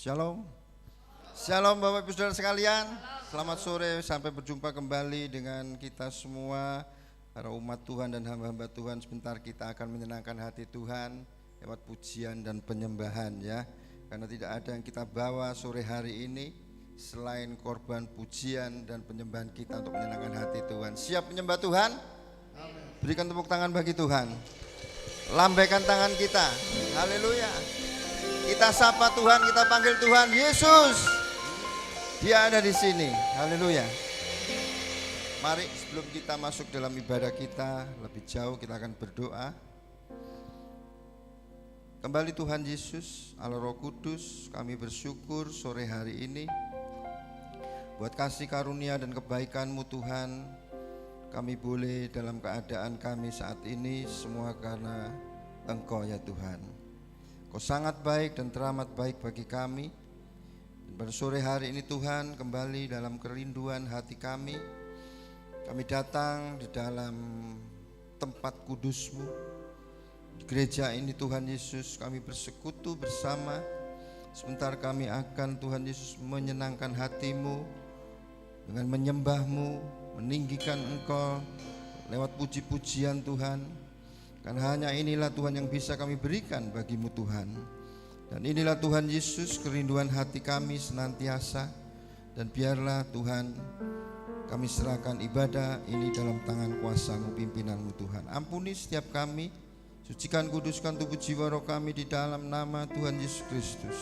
Shalom. Shalom Bapak Ibu Saudara sekalian. Selamat sore, sampai berjumpa kembali dengan kita semua, para umat Tuhan dan hamba-hamba Tuhan. Sebentar kita akan menyenangkan hati Tuhan lewat pujian dan penyembahan ya. Karena tidak ada yang kita bawa sore hari ini selain korban pujian dan penyembahan kita untuk menyenangkan hati Tuhan. Siap menyembah Tuhan? Berikan tepuk tangan bagi Tuhan. Lambaikan tangan kita. Haleluya. Kita sapa Tuhan, kita panggil Tuhan Yesus. Dia ada di sini. Haleluya. Mari sebelum kita masuk dalam ibadah kita lebih jauh, kita akan berdoa. Kembali Tuhan Yesus, Allah Roh Kudus, kami bersyukur sore hari ini buat kasih karunia dan kebaikan-Mu Tuhan. Kami boleh dalam keadaan kami saat ini semua karena Engkau ya Tuhan. Kau sangat baik dan teramat baik bagi kami. Pada sore hari ini Tuhan, kembali dalam kerinduan hati kami datang di dalam tempat kudus-Mu. Di gereja ini Tuhan Yesus, kami bersekutu bersama. Sebentar kami akan Tuhan Yesus menyenangkan hati-Mu dengan menyembah-Mu, meninggikan Engkau lewat puji-pujian Tuhan. Karena hanya inilah Tuhan yang bisa kami berikan bagi-Mu Tuhan. Dan inilah Tuhan Yesus kerinduan hati kami senantiasa. Dan biarlah Tuhan kami serahkan ibadah ini dalam tangan kuasa-Mu, pimpinan-Mu Tuhan. Ampuni setiap kami, sucikan kuduskan tubuh jiwa roh kami di dalam nama Tuhan Yesus Kristus.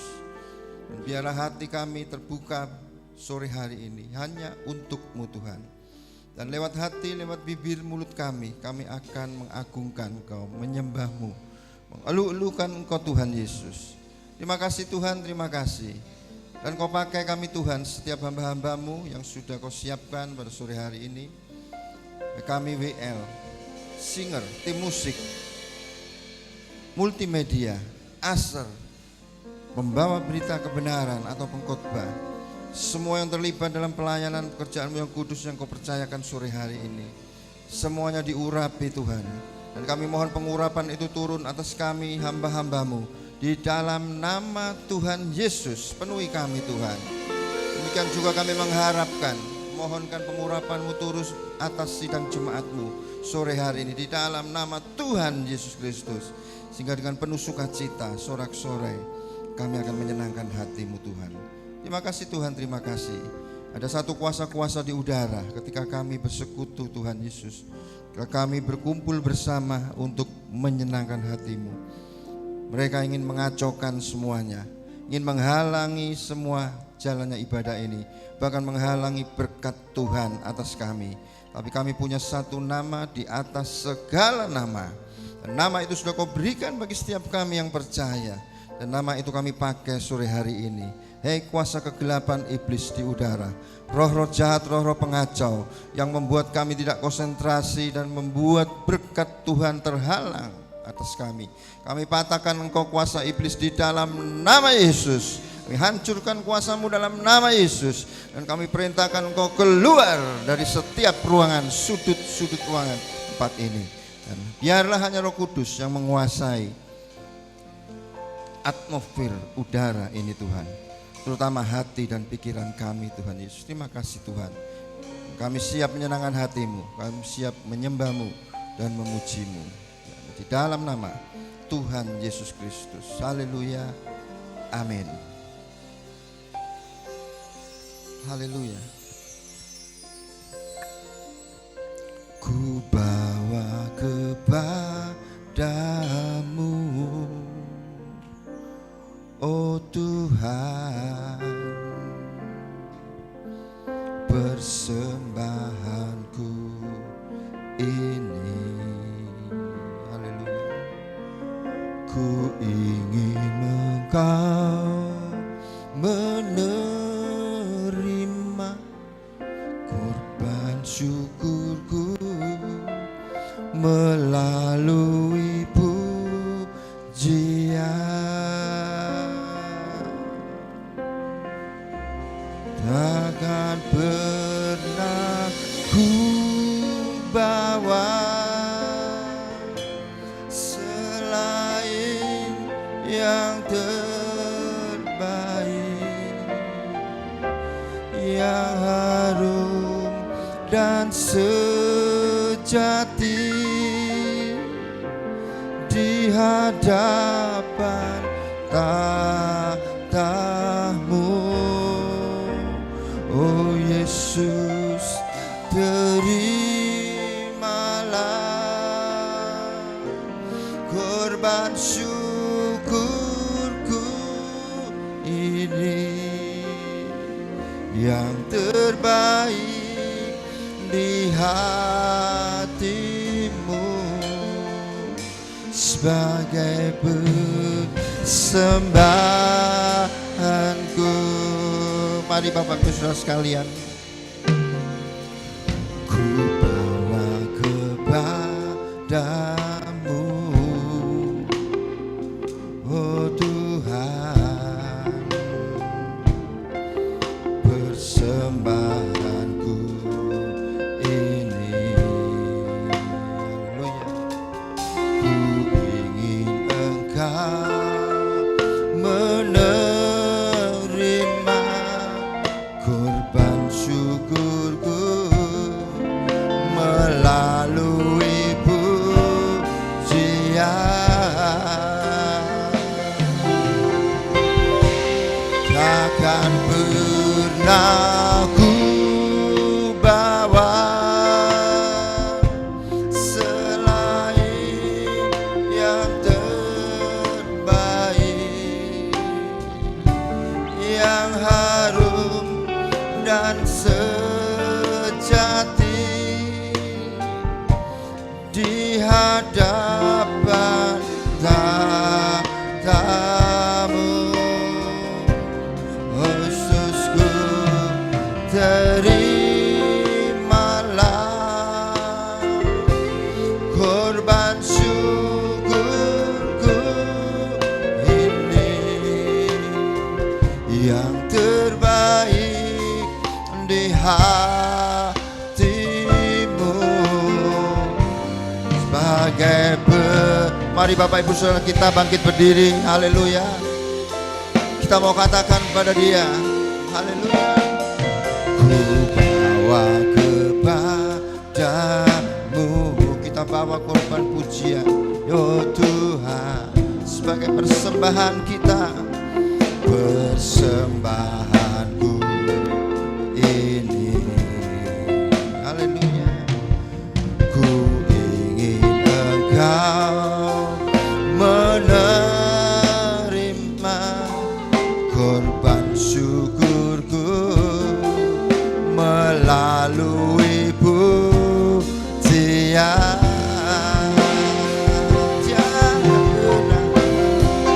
Dan biarlah hati kami terbuka sore hari ini hanya untuk-Mu Tuhan. Dan lewat hati, lewat bibir, mulut kami akan mengagungkan Engkau, menyembah-Mu, mengeluh-elukan Engkau Tuhan Yesus. Terima kasih Tuhan, terima kasih. Dan Kau pakai kami Tuhan, setiap hamba-hamba-Mu yang sudah Kau siapkan pada sore hari ini. Kami WL, singer, tim musik, multimedia, aser, membawa berita kebenaran atau pengkhotbah. Semua yang terlibat dalam pelayanan pekerjaan-Mu yang kudus yang Kau percayakan sore hari ini, semuanya diurapi Tuhan. Dan kami mohon pengurapan itu turun atas kami hamba-hamba-Mu. Di dalam nama Tuhan Yesus, penuhi kami Tuhan. Demikian juga kami mengharapkan, mohonkan pengurapan-Mu turun atas sidang jemaat-Mu sore hari ini. Di dalam nama Tuhan Yesus Kristus. Sehingga dengan penuh sukacita, sorak-sorai, kami akan menyenangkan hati-Mu Tuhan. Terima kasih Tuhan, terima kasih. Ada satu kuasa-kuasa di udara ketika kami bersekutu Tuhan Yesus. Ketika kami berkumpul bersama untuk menyenangkan hati-Mu. Mereka ingin mengacaukan semuanya, ingin menghalangi semua jalannya ibadah ini, bahkan menghalangi berkat Tuhan atas kami. Tapi kami punya satu nama di atas segala nama. Dan nama itu sudah Kau berikan bagi setiap kami yang percaya. Dan nama itu kami pakai sore hari ini. Hei kuasa kegelapan iblis di udara, roh-roh jahat, roh-roh pengacau yang membuat kami tidak konsentrasi dan membuat berkat Tuhan terhalang atas kami. Kami patahkan Engkau kuasa iblis di dalam nama Yesus. Kami hancurkan kuasa-Mu dalam nama Yesus. Dan kami perintahkan Engkau keluar dari setiap ruangan, sudut-sudut ruangan tempat ini. Dan biarlah hanya Roh Kudus yang menguasai atmosfer udara ini Tuhan. Terutama hati dan pikiran kami Tuhan Yesus. Terima kasih Tuhan. Kami siap menyenangkan hati-Mu, kami siap menyembah-Mu dan memuji-Mu. Di dalam nama Tuhan Yesus Kristus. Haleluya. Amin. Haleluya. Ku bawa kepadamu, oh Tuhan, persembahanku ini. Haleluya. Ku ingin Engkau menerima korban syukurku melalui pujian. Takkan pernah ku bawa selain yang terbaik. sejati di hadapan tahta-Mu. Oh Yesus, terimalah korban syukurku ini, yang terbaik di hati-Mu, sebagai persembahanku. Mari Bapak Ibu Saudara sekalian, ku bawa kepadamu, oh Tuhan, persembahanku ini. Haleluya. Ku ingin Engkau menerima korban syukurku melalui pujian. Takkan pernah ku bawa selain yang terbaik, yang harum dan sejati di hadapan tahta-Mu. Oh Yesusku, terimalah korban syukurku ini, yang terbaik di hati-Mu, sebagai Mari Bapak Ibu Saudara kita bangkit berdiri. Haleluya. Kita mau katakan kepada Dia, haleluya. Ku bawa kepadamu, kita bawa korban pujian, oh Tuhan, sebagai persembahan kita, persembahanku ini. Haleluya. Ku ingin Engkau menerima korban syukurku melalui pujian.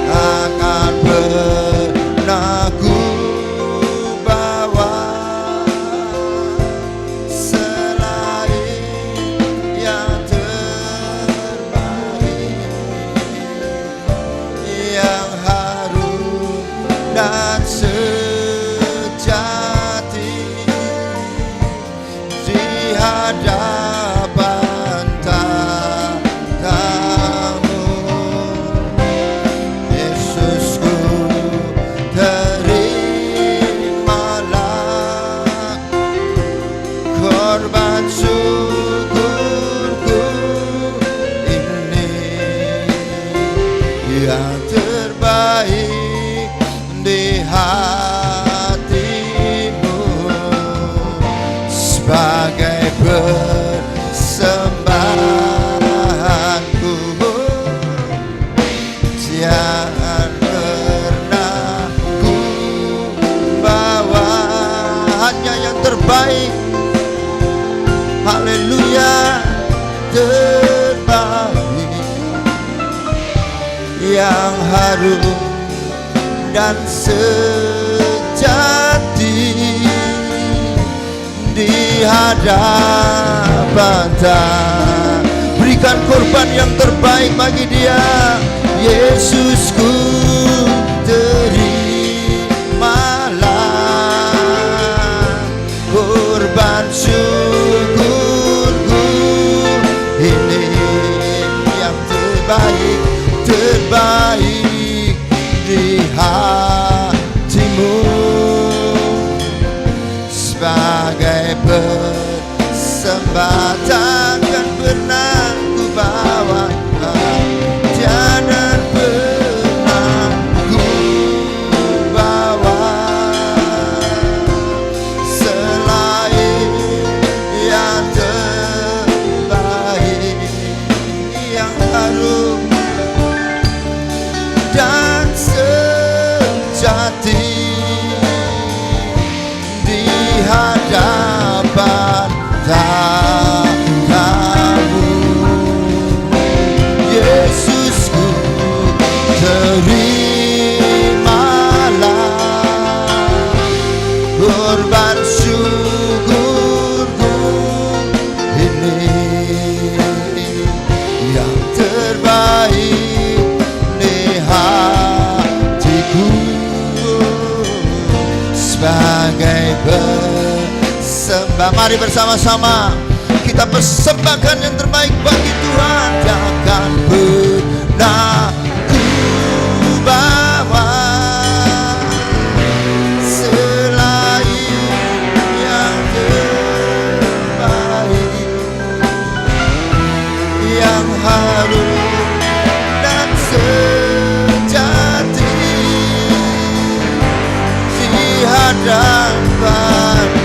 Akan pernah ku bawa selain yang terbaik, yang harum dan sejati di hadapan tahta-Mu. Yesusku, terimalah korban syukurku ini, yang terbaik di hati-Mu, sebagai persembahanku. Jangan pernah ku bawa, hanya yang terbaik. Haleluya, terbaik, yang harum dan sejati di hadapan Dia. Berikan korban yang terbaik bagi Dia. Yesusku, terimalah korban syukurku ini, yang terbaik, terbaik di hati-Mu, sebagai persembahan mari bersama-sama kita persembahkan yang terbaik bagi Tuhan. Jangan pernah ku bawa selain yang terbaik, yang harum dan sejati di hadapan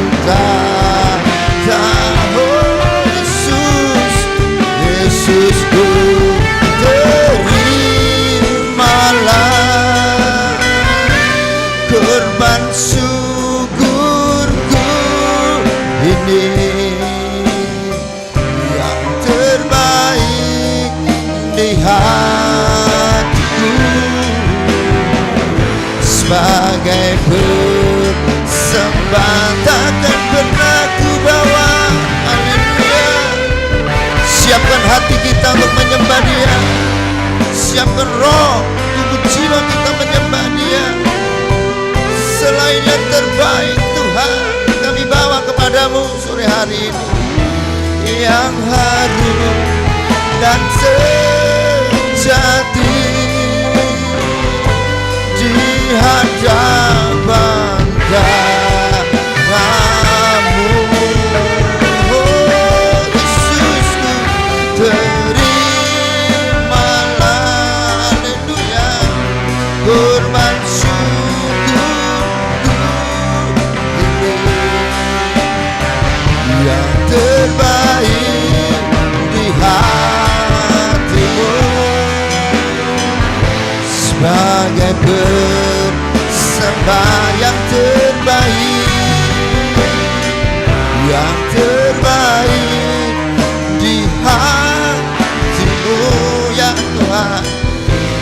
Yesusku, terimalah korban syukurku ini, yang terbaik di hatiku, sebagai persembahan takkan pernah ku bawa. Siapkan hati kita untuk menyembah Dia. Siapkan roh, tubuh jiwa kita menyembah Dia. Selain yang terbaik Tuhan, kami bawa kepadamu sore hari ini, yang harum dan sejati di hadapan kamu. Terimalah, haleluya, korban syukurku ini, yang terbaik di hatimu, sebagai persembahan yang terbaik, yang terbaik di hatimu ya Tuhan,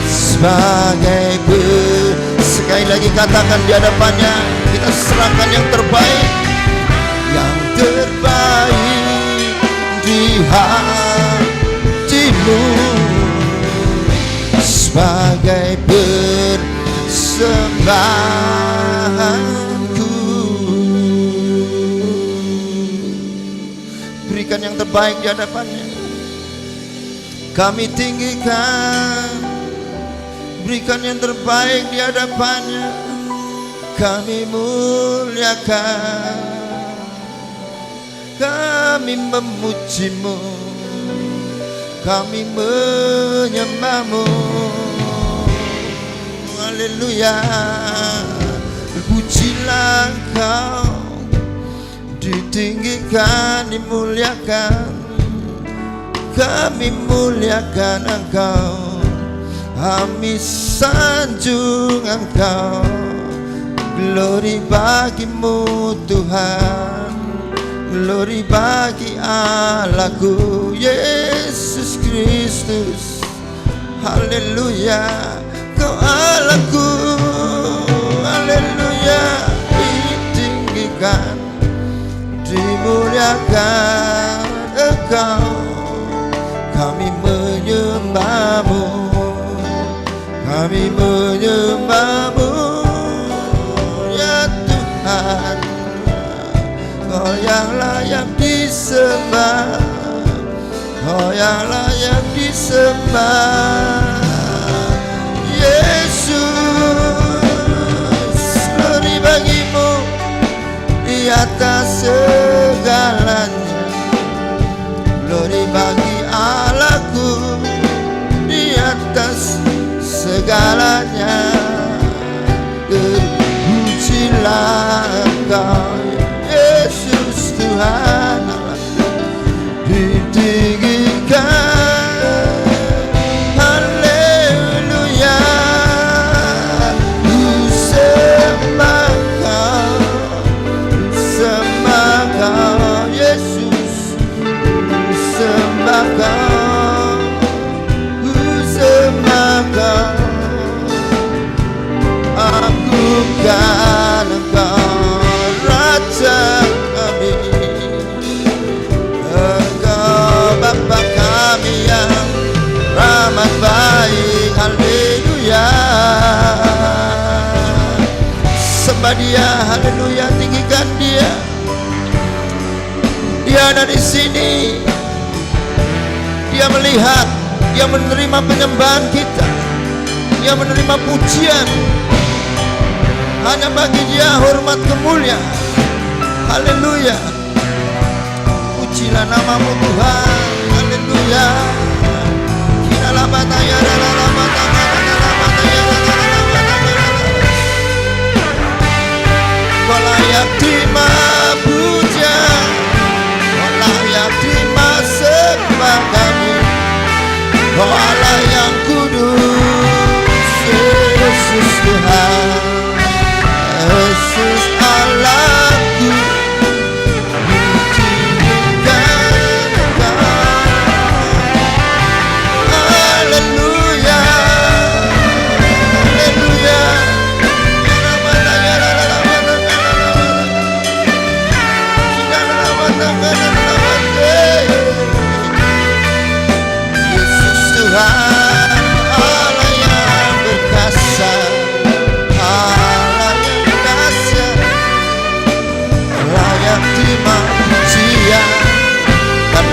sebagai sekali lagi katakan di hadapannya, kita serahkan yang terbaik, yang terbaik di hatimu, sebagai persembahanku. Berikan yang terbaik di hadapannya. Kami tinggikan, berikan yang terbaik di hadapannya. Kami muliakan, kami memujimu, kami menyembahmu. Haleluya, pujilah Engkau, ditinggikan, dimuliakan. Kami muliakan Engkau, kami sanjung Engkau. Glory bagimu Tuhan, glory bagi Allahku Yesus Kristus. Haleluya, Kau Allahku. Haleluya, ditinggikan, dimuliakan Engkau. Kami menyembahmu, kami menyembahmu ya Tuhan. Kau yang layak disembah, Kau yang layak disembah. Yesus, glory bagimu di atas segalanya. Glory bagi Allahku di atas segalanya. Terpujilah Engkau Yesus Tuhan, ditinggikan. Haleluya, ku sembah Kau, sembah Kau Yesus, ku sembah Kau, ku sembah Kau. Agungkan Engkau Raja kami, Engkau Bapa kami yang ramah baik. Haleluya, sembah Dia, haleluya, tinggikan Dia. Dia ada di sini. Dia melihat, dia menerima penyembahan kita, dia menerima pujian. Hanya bagi dia hormat kemuliaan. Haleluya. Pujilah namamu Tuhan. Haleluya. Kau layak terima pujian, kau layak terima sembah kami. Kau Allah yang kudus, Yesus Tuhan, Yesus Allahku.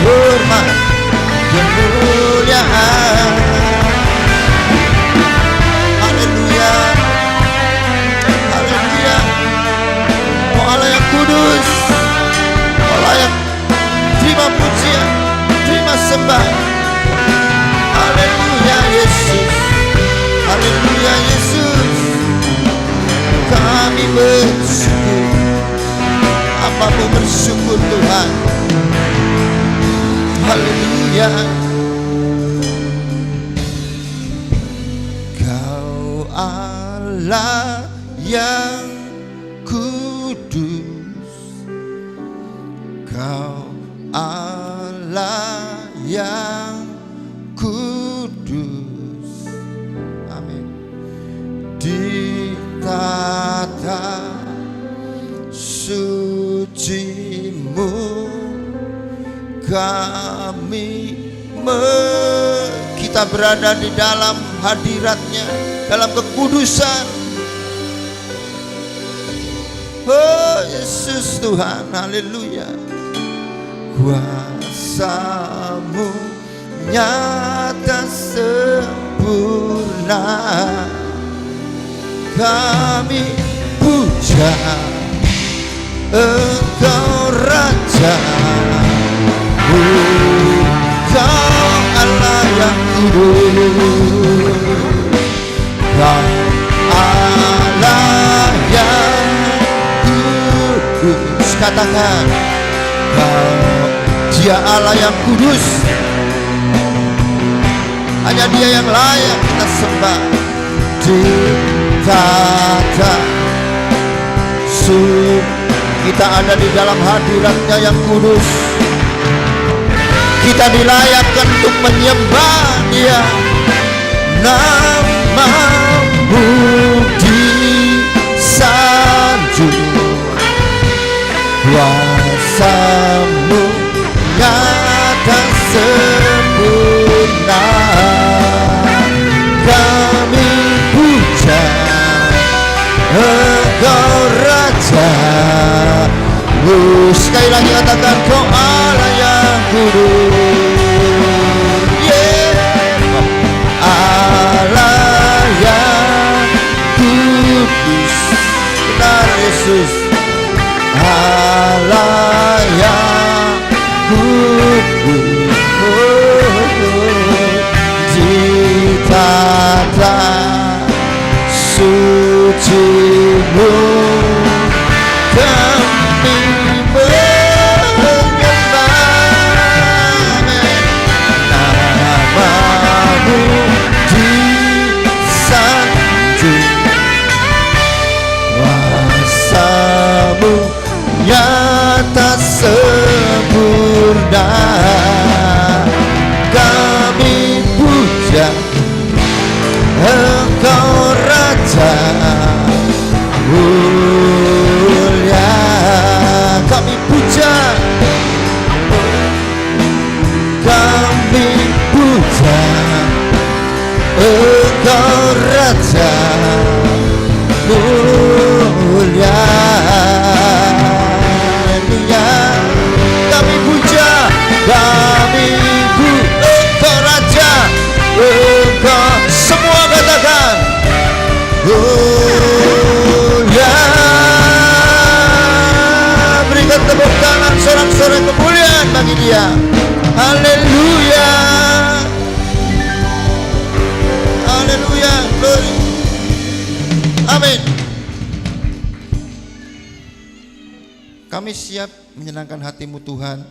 Hormat kemuliaan. Haleluya, haleluya. Oh Allah yang kudus, oh layak terima pujian, terima sembah. Haleluya Yesus, haleluya Yesus. Kami bersyukur, apapun bersyukur Tuhan. Haleluya. Kau Allah yang kudus, Kau Allah yang kudus. Amin. Di tata suci-Mu kita berada di dalam hadirat-Nya, dalam kekudusan. Oh Yesus Tuhan, haleluya. Kuasa-Mu nyata sempurna, kami puja Engkau Raja. Kau Allah yang kudus, Kau Allah yang kudus. Katakan, Kau Dia Allah yang kudus. Hanya Dia yang layak kita sembah. Di tata kita ada di dalam hadirat-Nya yang kudus. Kita dilayakkan untuk menyembah Dia. Nama-Mu disanjung, kuasa-Mu nyata sempurna, kami puja Engkau Raja. Sekali lagi katakan, Kau Allah yang kudus, Allah yang kudus. Benar Yesus, Allah yang kudus. Di tata suci-Mu kami menyembah. Nama-Mu disanjung, kuasa-Mu nyata sempurna, kami puja Engkau Raja mulia. Kami puja, kami puja Engkau Raja mulia. Haleluya. Kami puja Amin. Kami siap menyenangkan hatimu Tuhan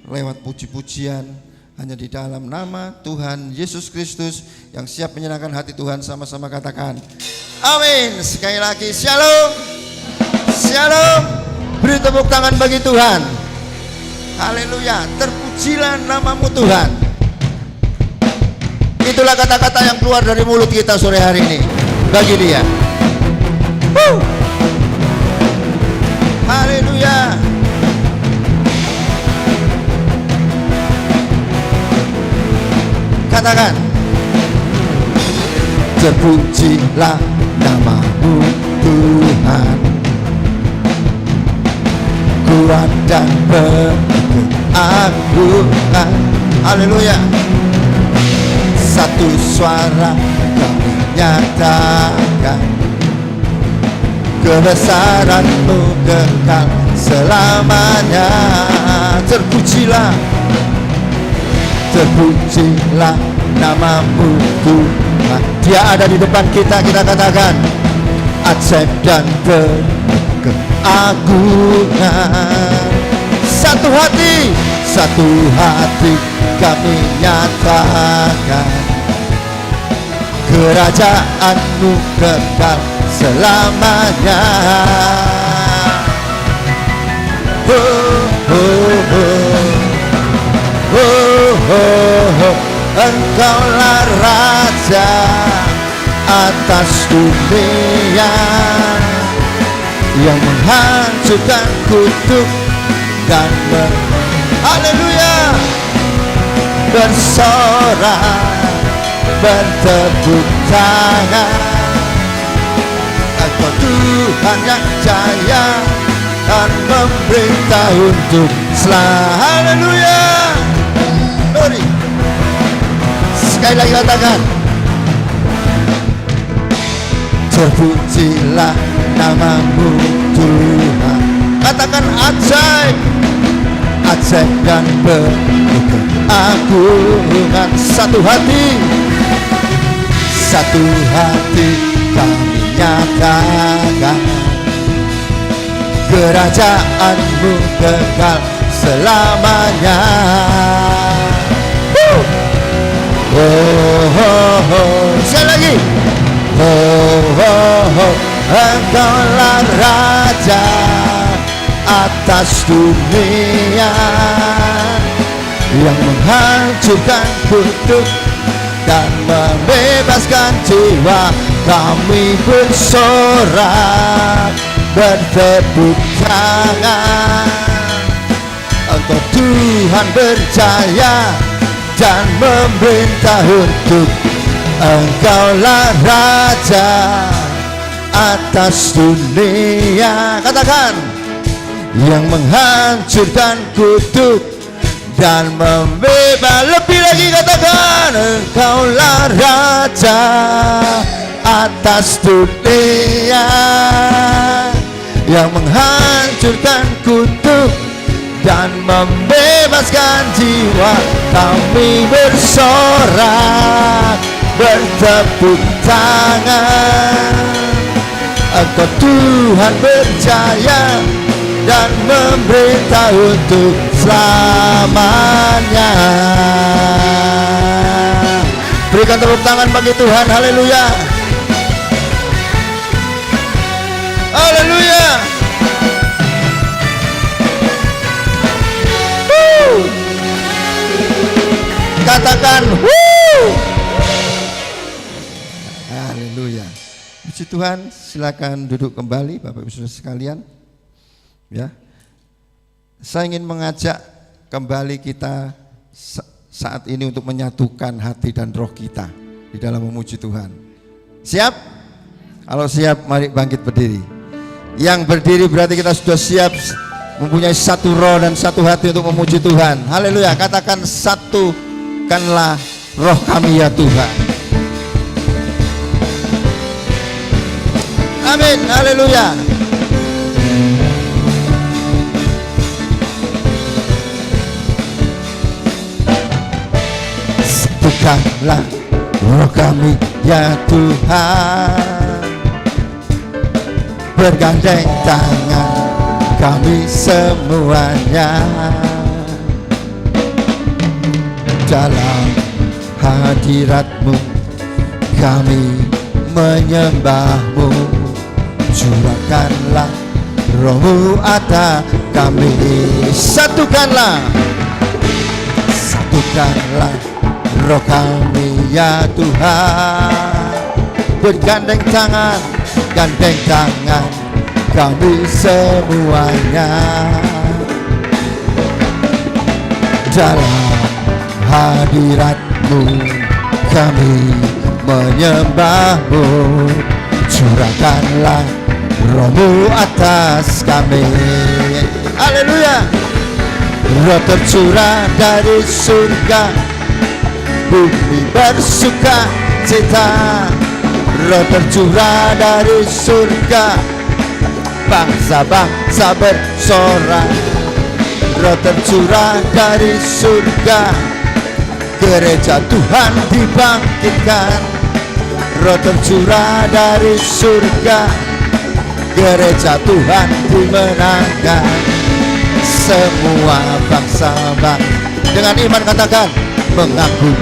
lewat puji-pujian hanya di dalam nama Tuhan Yesus Kristus yang siap menyenangkan hati Tuhan. Sama-sama katakan amin. Sekali lagi shalom. Shalom. Beri tepuk tangan bagi Tuhan. Haleluya. Terpujilah namamu Tuhan. Itulah kata-kata yang keluar dari mulut kita sore hari ini bagi Dia. Haleluya. Katakan, terpujilah namamu Tuhan, kuat dan berkeagungan. Haleluya. Satu suara kami nyatakan, kebesaran-Mu kekal selamanya. Terpujilah, terpujilah namamu Tuhan. Dia ada di depan kita, kita katakan ajaib dan berkeagungan. Satu hati kami nyatakan, kerajaan-Mu kekal selamanya. Engkaulah Raja atas dunia yang menghancurkan kutuk dan haleluya, bersorak, bertepuk tangan. Engkau Tuhan yang jaya dan memerintah untuk selamanya. Haleluya. Glory. Sekali lagi katakan, terpujilah namamu Tuhan. Katakan ajaib, ajaib dan berkeagungan. Satu hati kami nyatakan, kerajaan-Mu kekal selamanya. Sekali lagi. Engkaulah Raja atas dunia yang menghancurkan kutuk dan membebaskan jiwa. Kami bersorak, bertepuk tangan. Engkau Tuhan berjaya dan memerintah untuk. Engkaulah Raja atas dunia. Katakan, yang menghancurkan kutuk dan membebaskan. Lebih lagi katakan, Engkaulah Raja atas dunia yang menghancurkan kutuk dan membebaskan jiwa. Kami bersorak, bertepuk tangan. Engkau Tuhan berjaya dan memerintah untuk selamanya. Berikan tepuk tangan bagi Tuhan. Haleluya. Haleluya. Katakan haleluya. Puji Tuhan. Silakan duduk kembali Bapak Ibu Saudara sekalian. Ya, saya ingin mengajak kembali kita saat ini untuk menyatukan hati dan roh kita di dalam memuji Tuhan. Siap? Kalau siap, mari bangkit berdiri. Yang berdiri berarti kita sudah siap, mempunyai satu roh dan satu hati untuk memuji Tuhan. Haleluya. Katakan, satukanlah roh kami ya Tuhan. Amin. Haleluya. Satukanlah roh kami ya Tuhan. bergandeng tangan kami semuanya dalam hadirat-Mu kami menyembah-Mu. Curahkanlah Roh-Mu atas kami. Satukanlah roh kami ya Tuhan. Bergandeng tangan, gandeng tangan kami semuanya dalam hadirat-Mu kami menyembah-Mu. Curahkanlah Roh-Mu atas kami. Haleluya. Roh tercurah dari surga, bumi bersuka cita. Roh tercurah dari surga, bangsa-bangsa bersorak. Roh tercurah dari surga, gereja Tuhan dibangkitkan. Roh tercurah dari surga, gereja Tuhan dimenangkan. Semua bangsa-bangsa dengan iman katakan mengaku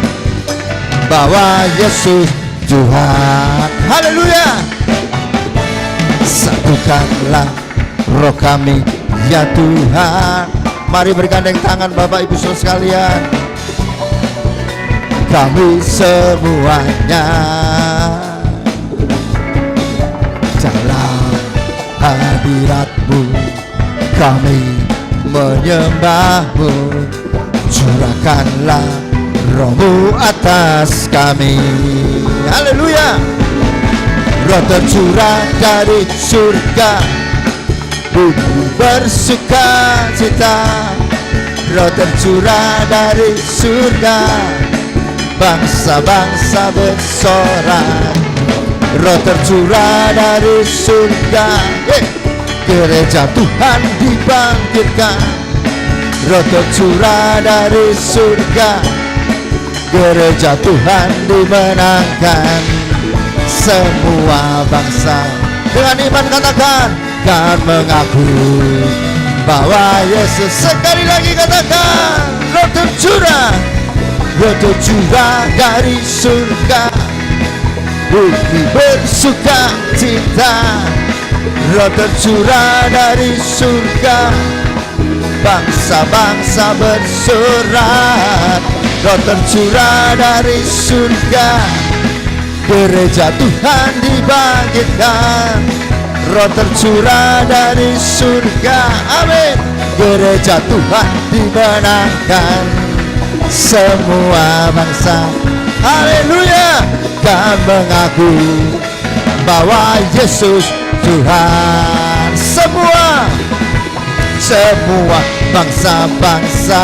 bahwa Yesus Tuhan. Haleluya. Satukanlah roh kami ya Tuhan. Mari bergandeng tangan Bapak Ibu Saudara sekalian. Kami semuanya dalam hadirat-Mu kami menyembah-Mu. Curahkanlah Roh-Mu atas kami. Haleluya. Roh tercurah dari surga, bumi bersuka cita. Roh tercurah dari surga, bangsa-bangsa bersorak. Roh tercurah dari surga, gereja Tuhan dibangkitkan. Roh tercurah dari surga, gereja Tuhan dimenangkan. Semua bangsa dengan iman katakan kan mengaku bahwa Yesus. Sekali lagi katakan roh tercurah dari surga, bumi bersuka cita. Roh tercurah dari surga, bangsa-bangsa bersorak. Roh tercurah dari surga, gereja Tuhan dibangkitkan. Roh tercurah dari surga, amin. Gereja Tuhan dimenangkan. Semua bangsa, haleluya, kan mengaku bahwa Yesus Tuhan. Semua bangsa-bangsa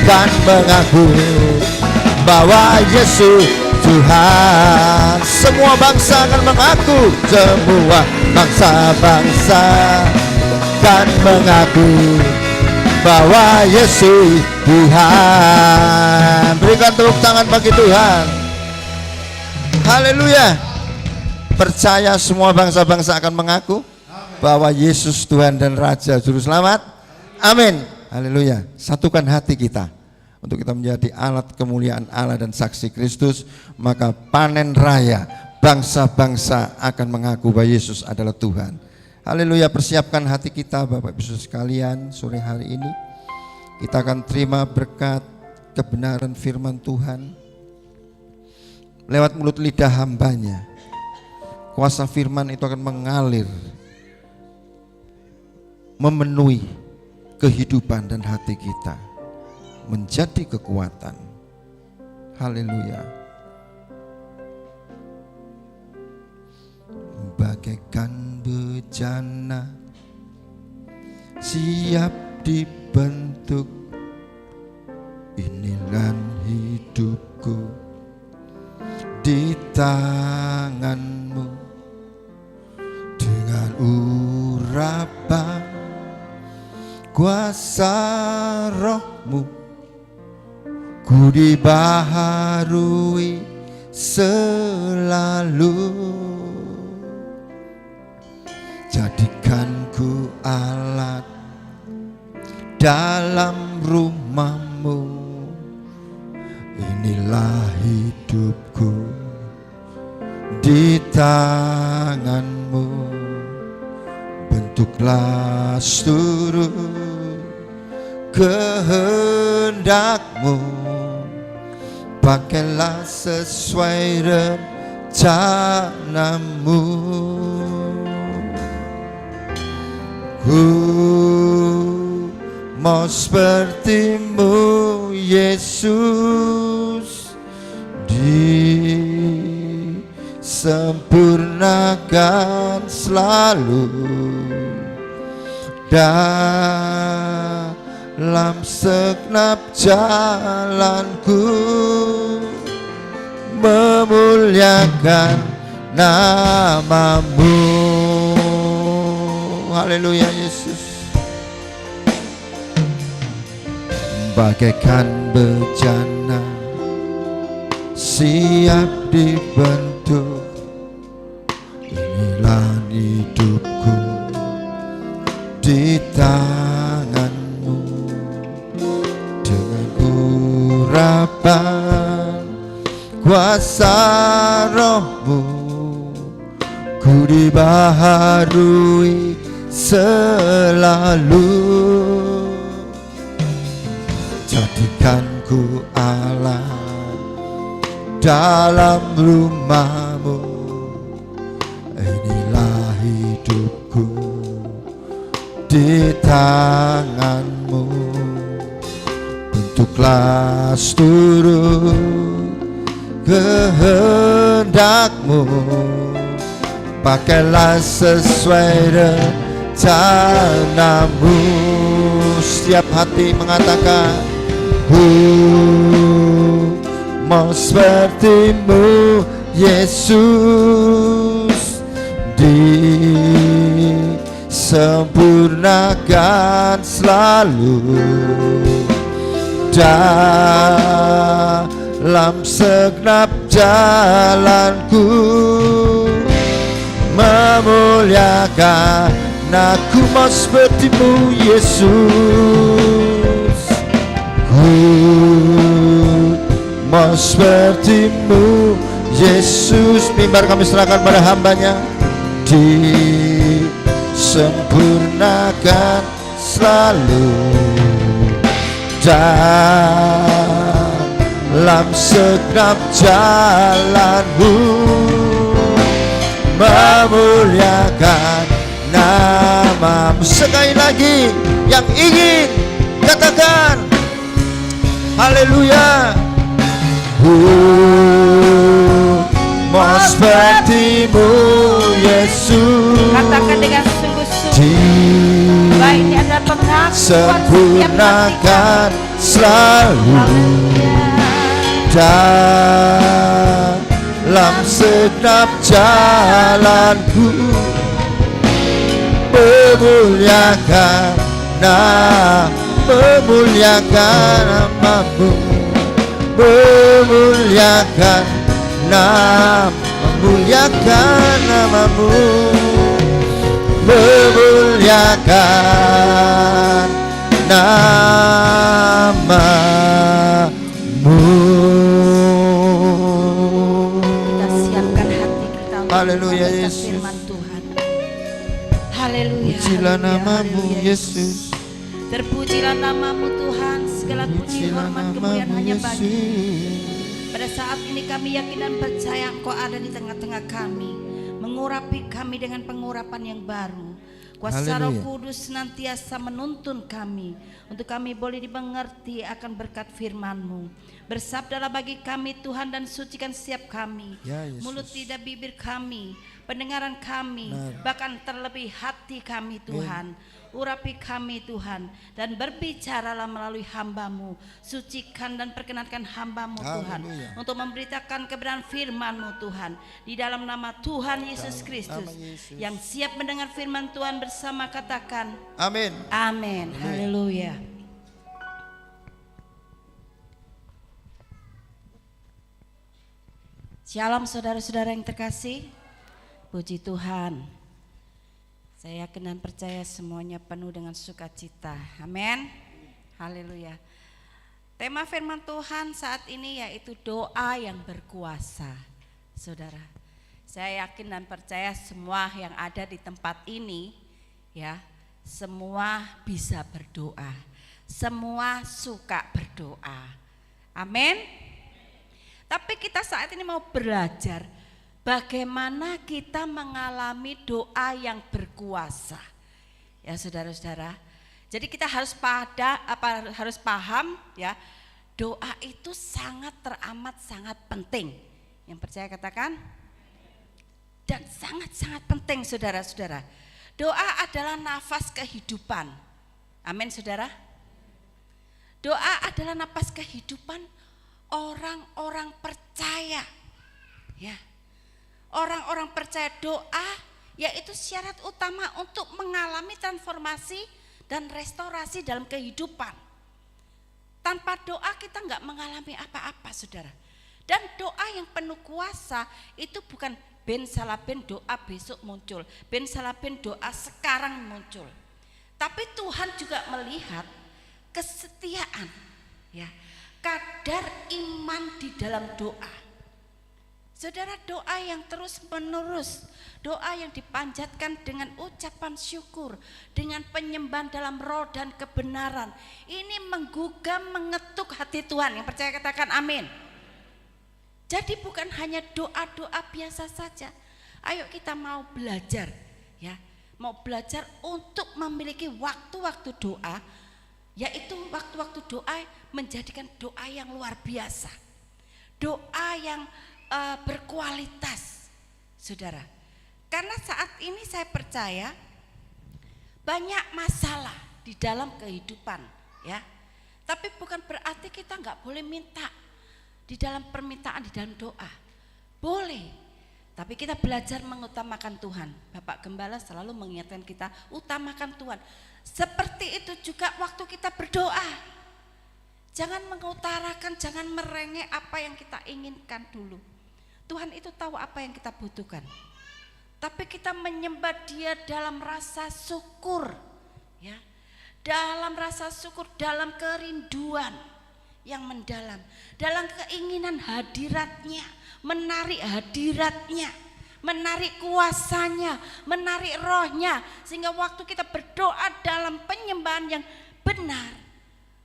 kan mengaku bahwa Yesus Tuhan. Semua bangsa akan mengaku, semua bangsa-bangsa kan mengaku bahwa Yesus Tuhan. Berikan tepuk tangan bagi Tuhan. Haleluya. Percaya semua bangsa-bangsa akan mengaku bahwa Yesus Tuhan dan Raja Juru Selamat. Amin. Haleluya. Satukan hati kita untuk kita menjadi alat kemuliaan Allah dan saksi Kristus. Maka panen raya bangsa-bangsa akan mengaku bahwa Yesus adalah Tuhan. Haleluya. Persiapkan hati kita Bapak Ibu sekalian. Sore hari ini kita akan terima berkat kebenaran firman Tuhan lewat mulut lidah hambanya. Kuasa firman itu akan mengalir, memenuhi kehidupan dan hati kita, menjadi kekuatan. Haleluya. Bagaikan bejana siap dibentuk, inilah hidupku di tangan-Mu. Dengan urapan kuasa Roh-Mu, ku dibaharui selalu. dalam rumah-Mu. Inilah hidupku di tangan-Mu. Bentuklah seluruh kehendak-Mu. Pakailah sesuai rencana-Mu. Ku mau seperti-Mu Yesus, disempurnakan selalu dalam segenap jalanku, memuliakan nama-Mu. Haleluya Yesus. Bagaikan bejana siap dibentuk, inilah hidupku di tangan-Mu. Dengan urapan kuasa Roh-Mu, ku dibaharui selalu. Jadikanku Allah dalam rumah-Mu. Inilah hidupku di tangan-Mu. Bentuklah seluruh kehendak-Mu. Pakailah sesuai rencana-Mu. Setiap hati mengatakan, ku mau seperti-Mu Yesus, disempurnakan selalu dalam segenap jalanku, memuliakan. Aku mau seperti-Mu Yesus, ku mau seperti-Mu Yesus. Mimbar kami serahkan pada hamba-Nya, disempurnakan selalu dalam segenap jalan-Mu, memuliakan nama-Mu. Sekali lagi yang ingin katakan haleluya. Mau seperti-Mu Yesus, katakan dengan sungguh-sungguh, baik ini adalah pengakuan sempurnakan selalu dalam segenap jalanku, memuliakan nama-Mu, memuliakan nama-Mu, memuliakan nama-Mu. Kita siapkan hati kita untuk Haleluya membaca Yesus. firman Tuhan. Haleluya. Pujilah haleluya, nama-Mu haleluya, Yesus. Terpujilah nama-Mu Tuhan. Segala puji, hormat, kemuliaan hanya bagi. Pada saat ini kami yakin dan percaya Engkau ada di tengah-tengah kami, mengurapi kami dengan pengurapan yang baru. Kuasa Roh Kudus senantiasa menuntun kami untuk kami boleh dimengerti akan berkat firman-Mu. Bersabdalah bagi kami Tuhan dan sucikan setiap kami, ya, mulut, lidah, bibir kami, pendengaran kami, bahkan terlebih hati kami Tuhan. Urapi kami Tuhan dan berbicaralah melalui hamba-Mu. Sucikan dan perkenankan hamba-Mu Tuhan untuk memberitakan kebenaran firman-Mu Tuhan. Di dalam nama Tuhan Yesus Kristus yang siap mendengar firman Tuhan bersama katakan amin. Amin. Haleluya. Shalom saudara-saudara yang terkasih. Puji Tuhan. Saya yakin dan percaya semuanya penuh dengan sukacita. Amin. Haleluya. Tema firman Tuhan saat ini yaitu doa yang berkuasa. Saudara, saya yakin dan percaya semua yang ada di tempat ini ya, semua bisa berdoa. Semua suka berdoa. Amin. Tapi kita saat ini mau belajar bagaimana kita mengalami doa yang berkuasa. Ya saudara-saudara. Jadi kita harus harus paham ya, doa itu sangat teramat sangat penting. Yang percaya katakan. Dan sangat-sangat penting saudara-saudara. Doa adalah nafas kehidupan. Amin saudara. Doa adalah nafas kehidupan orang-orang percaya. Ya. Orang-orang percaya doa yaitu syarat utama untuk mengalami transformasi dan restorasi dalam kehidupan. Tanpa doa kita enggak mengalami apa-apa saudara. Dan doa yang penuh kuasa itu bukan ben salaben doa besok muncul, ben salaben doa sekarang muncul. Tapi Tuhan juga melihat kesetiaan, ya, kadar iman di dalam doa. Saudara, doa yang terus menerus, doa yang dipanjatkan dengan ucapan syukur, dengan penyembahan dalam roh dan kebenaran, ini menggugah, mengetuk hati Tuhan. Yang percaya katakan amin. Jadi bukan hanya doa-doa biasa saja. Ayo kita mau belajar, ya, mau belajar untuk memiliki waktu-waktu doa, yaitu waktu-waktu doa menjadikan doa yang luar biasa, doa yang berkualitas, saudara. Karena saat ini saya percaya banyak masalah di dalam kehidupan, ya. Tapi bukan berarti kita nggak boleh minta di dalam permintaan, di dalam doa. Boleh, tapi kita belajar mengutamakan Tuhan. Bapak Gembala selalu mengingatkan kita, utamakan Tuhan. Seperti itu juga waktu kita berdoa. Jangan mengutarakan, jangan merengek apa yang kita inginkan dulu. Tuhan itu tahu apa yang kita butuhkan. Tapi kita menyembah Dia dalam rasa syukur, ya. Dalam rasa syukur, dalam kerinduan yang mendalam, dalam keinginan hadiratnya, menarik hadiratnya, menarik kuasanya, menarik rohnya, sehingga waktu kita berdoa dalam penyembahan yang benar,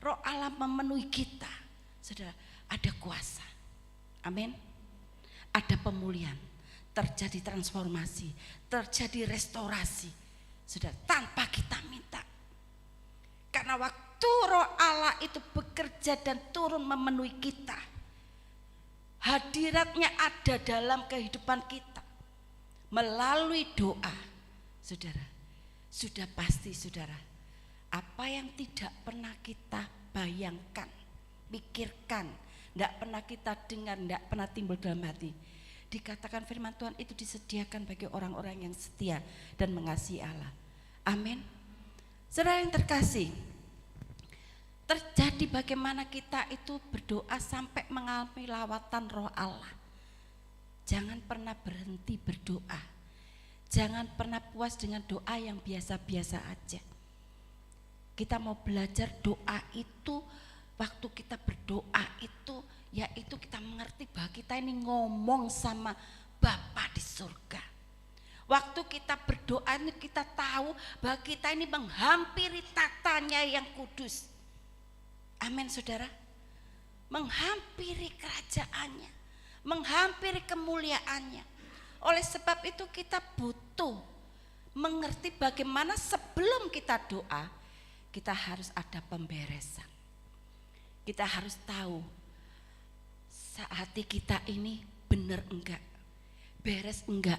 roh Allah memenuhi kita. Saudara, ada kuasa. Amin. Ada pemulihan, terjadi transformasi, terjadi restorasi. Saudara, tanpa kita minta. Karena waktu roh Allah itu bekerja dan turun memenuhi kita, hadiratnya ada dalam kehidupan kita melalui doa. Saudara, sudah pasti saudara, apa yang tidak pernah kita bayangkan, pikirkan, tidak pernah kita dengar, tidak pernah timbul dalam hati, dikatakan firman Tuhan itu disediakan bagi orang-orang yang setia dan mengasihi Allah. Amin. Saudara yang terkasih, terjadi bagaimana kita itu berdoa sampai mengalami lawatan roh Allah. Jangan pernah berhenti berdoa. Jangan pernah puas dengan doa yang biasa-biasa aja. Kita mau belajar doa itu, waktu kita berdoa itu, yaitu kita mengerti bahwa kita ini ngomong sama Bapa di surga. Waktu kita berdoa ini kita tahu bahwa kita ini menghampiri tatanya yang kudus. Amin saudara. Menghampiri kerajaannya, menghampiri kemuliaannya. Oleh sebab itu kita butuh mengerti bagaimana sebelum kita doa, kita harus ada pemberesan. Kita harus tahu hati kita ini benar enggak, beres enggak,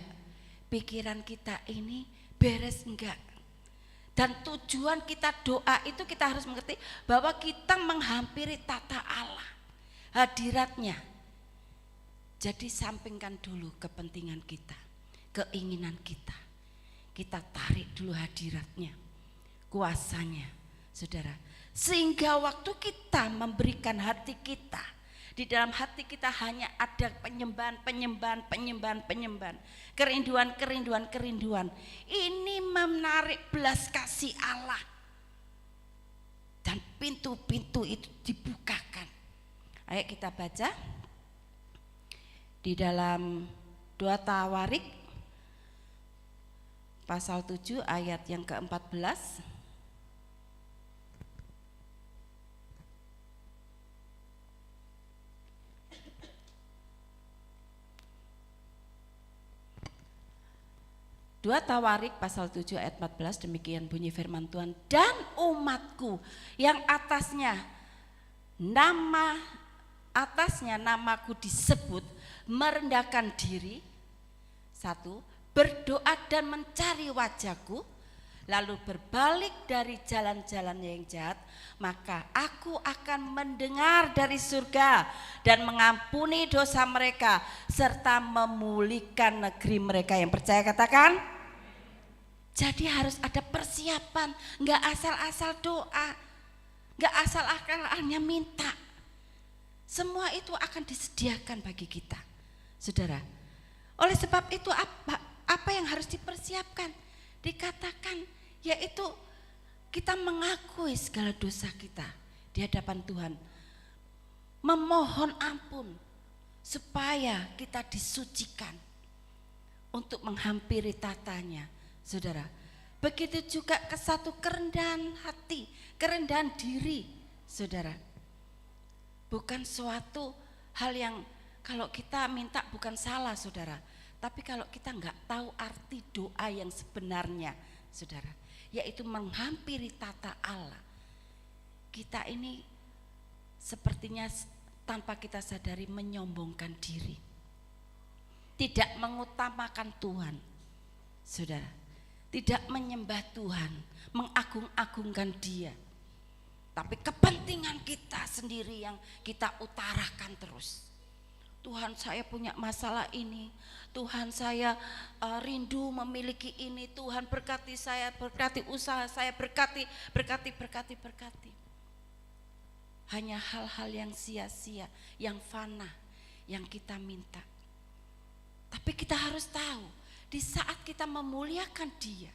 pikiran kita ini beres enggak. Dan tujuan kita doa itu kita harus mengerti bahwa kita menghampiri tata Allah, hadiratnya. Jadi sampingkan dulu kepentingan kita, keinginan kita. Kita tarik dulu hadiratnya, kuasanya, saudara. Sehingga waktu kita memberikan hati kita, di dalam hati kita hanya ada penyembahan, kerinduan. Ini menarik belas kasih Allah. Dan pintu-pintu itu dibukakan. Ayo kita baca di dalam 2 Tawarik pasal 7 ayat yang ke-14. Dua Tawarik pasal 7 ayat 14, demikian bunyi firman Tuhan. Dan umatku yang atasnya namaku disebut, merendahkan diri, 1, berdoa dan mencari wajahku, lalu berbalik dari jalan-jalan yang jahat, maka aku akan mendengar dari surga dan mengampuni dosa mereka serta memulihkan negeri mereka. Yang percaya katakan. Jadi harus ada persiapan, nggak asal-asal doa, nggak asal-asalannya minta. Semua itu akan disediakan bagi kita, saudara. Oleh sebab itu apa yang harus dipersiapkan? Dikatakan yaitu kita mengakui segala dosa kita di hadapan Tuhan, memohon ampun supaya kita disucikan untuk menghampiri tatanya, saudara. Begitu juga ke satu kerendahan hati, kerendahan diri, saudara. Bukan suatu hal yang kalau kita minta bukan salah, saudara. Tapi kalau kita nggak tahu arti doa yang sebenarnya, saudara, yaitu menghampiri tata Allah, kita ini sepertinya tanpa kita sadari menyombongkan diri, tidak mengutamakan Tuhan, saudara, tidak menyembah Tuhan, mengagung-agungkan Dia, tapi kepentingan kita sendiri yang kita utarakan terus. Tuhan, saya punya masalah ini, Tuhan, saya rindu memiliki ini, Tuhan berkati saya, berkati usaha saya, berkati. Hanya hal-hal yang sia-sia, yang fana yang kita minta. Tapi kita harus tahu, di saat kita memuliakan Dia,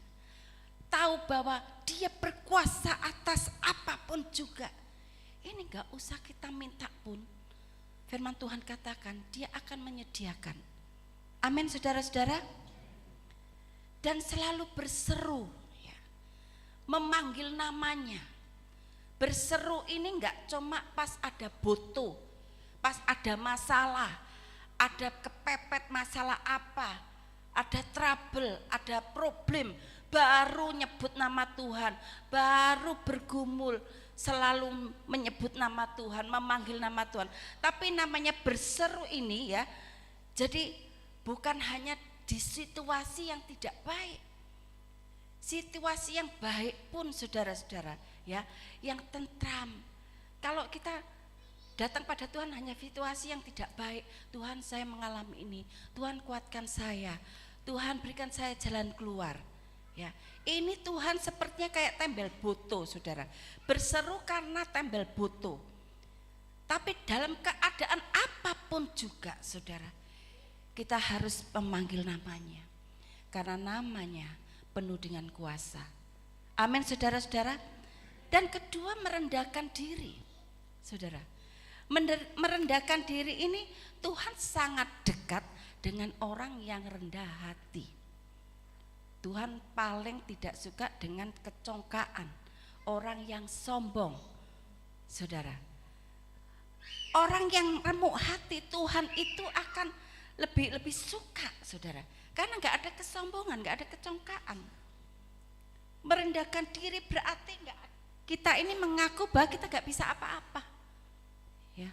tahu bahwa Dia berkuasa atas apapun juga, ini gak usah kita minta pun, firman Tuhan katakan Dia akan menyediakan. Amin, saudara-saudara. Dan selalu berseru, ya, memanggil namanya. Berseru ini enggak cuma pas ada butuh, pas ada masalah, ada kepepet masalah apa, ada trouble, ada problem, baru nyebut nama Tuhan, baru bergumul, selalu menyebut nama Tuhan, memanggil nama Tuhan. Tapi namanya berseru ini, ya, jadi bukan hanya di situasi yang tidak baik, situasi yang baik pun, saudara-saudara, ya, yang tentram. Kalau kita datang pada Tuhan hanya situasi yang tidak baik, Tuhan, saya mengalami ini, Tuhan kuatkan saya, Tuhan berikan saya jalan keluar, ya. Ini Tuhan sepertinya kayak tembel boto, saudara, berseru karena tembel boto. Tapi dalam keadaan apapun juga, saudara, kita harus memanggil namanya, karena namanya penuh dengan kuasa. Amin, saudara-saudara. Dan kedua, merendahkan diri, saudara. Merendahkan diri ini, Tuhan sangat dekat dengan orang yang rendah hati. Tuhan paling tidak suka dengan kecongkaan, orang yang sombong, saudara. Orang yang remuk hati, Tuhan itu akan lebih suka, saudara, karena nggak ada kesombongan, nggak ada kecongkaan. Merendahkan diri berarti kita ini mengaku bahwa kita nggak bisa apa-apa, ya.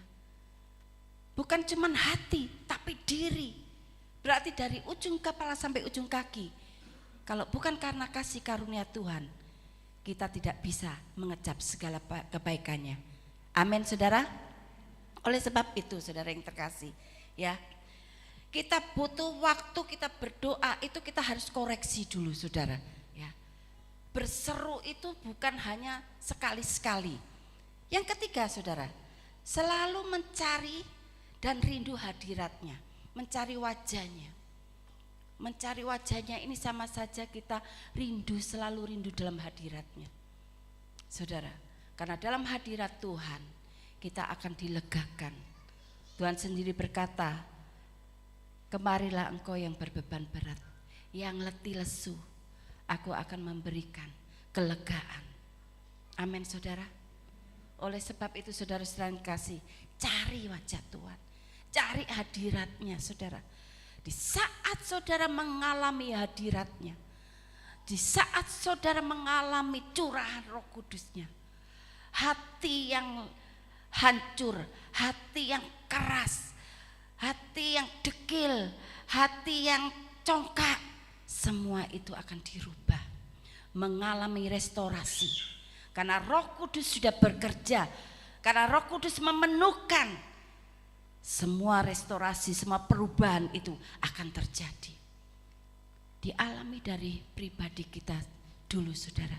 Bukan cuman hati, tapi diri. Berarti dari ujung kepala sampai ujung kaki. Kalau bukan karena kasih karunia Tuhan, kita tidak bisa mengecap segala kebaikannya. Amin, saudara. Oleh sebab itu, saudara yang terkasih, ya, kita butuh waktu, kita berdoa itu kita harus koreksi dulu, saudara, ya. Berseru itu bukan hanya sekali-sekali. Yang ketiga, saudara, selalu mencari dan rindu hadiratnya, mencari wajahnya. Mencari wajahnya ini sama saja kita rindu, selalu rindu dalam hadiratnya, saudara. Karena dalam hadirat Tuhan kita akan dilegakan. Tuhan sendiri berkata, kemarilah engkau yang berbeban berat, yang letih lesu, aku akan memberikan kelegaan. Amin saudara. Oleh sebab itu saudara-saudara kasih, cari wajah Tuhan, cari hadiratnya saudara. Di saat saudara mengalami hadiratnya, di saat saudara mengalami curahan Roh Kudusnya, hati yang hancur, hati yang keras, hati yang dekil, hati yang congkak, semua itu akan dirubah, mengalami restorasi. Karena Roh Kudus sudah bekerja, karena Roh Kudus memenuhkan, semua restorasi, semua perubahan itu akan terjadi. Dialami dari pribadi kita dulu saudara.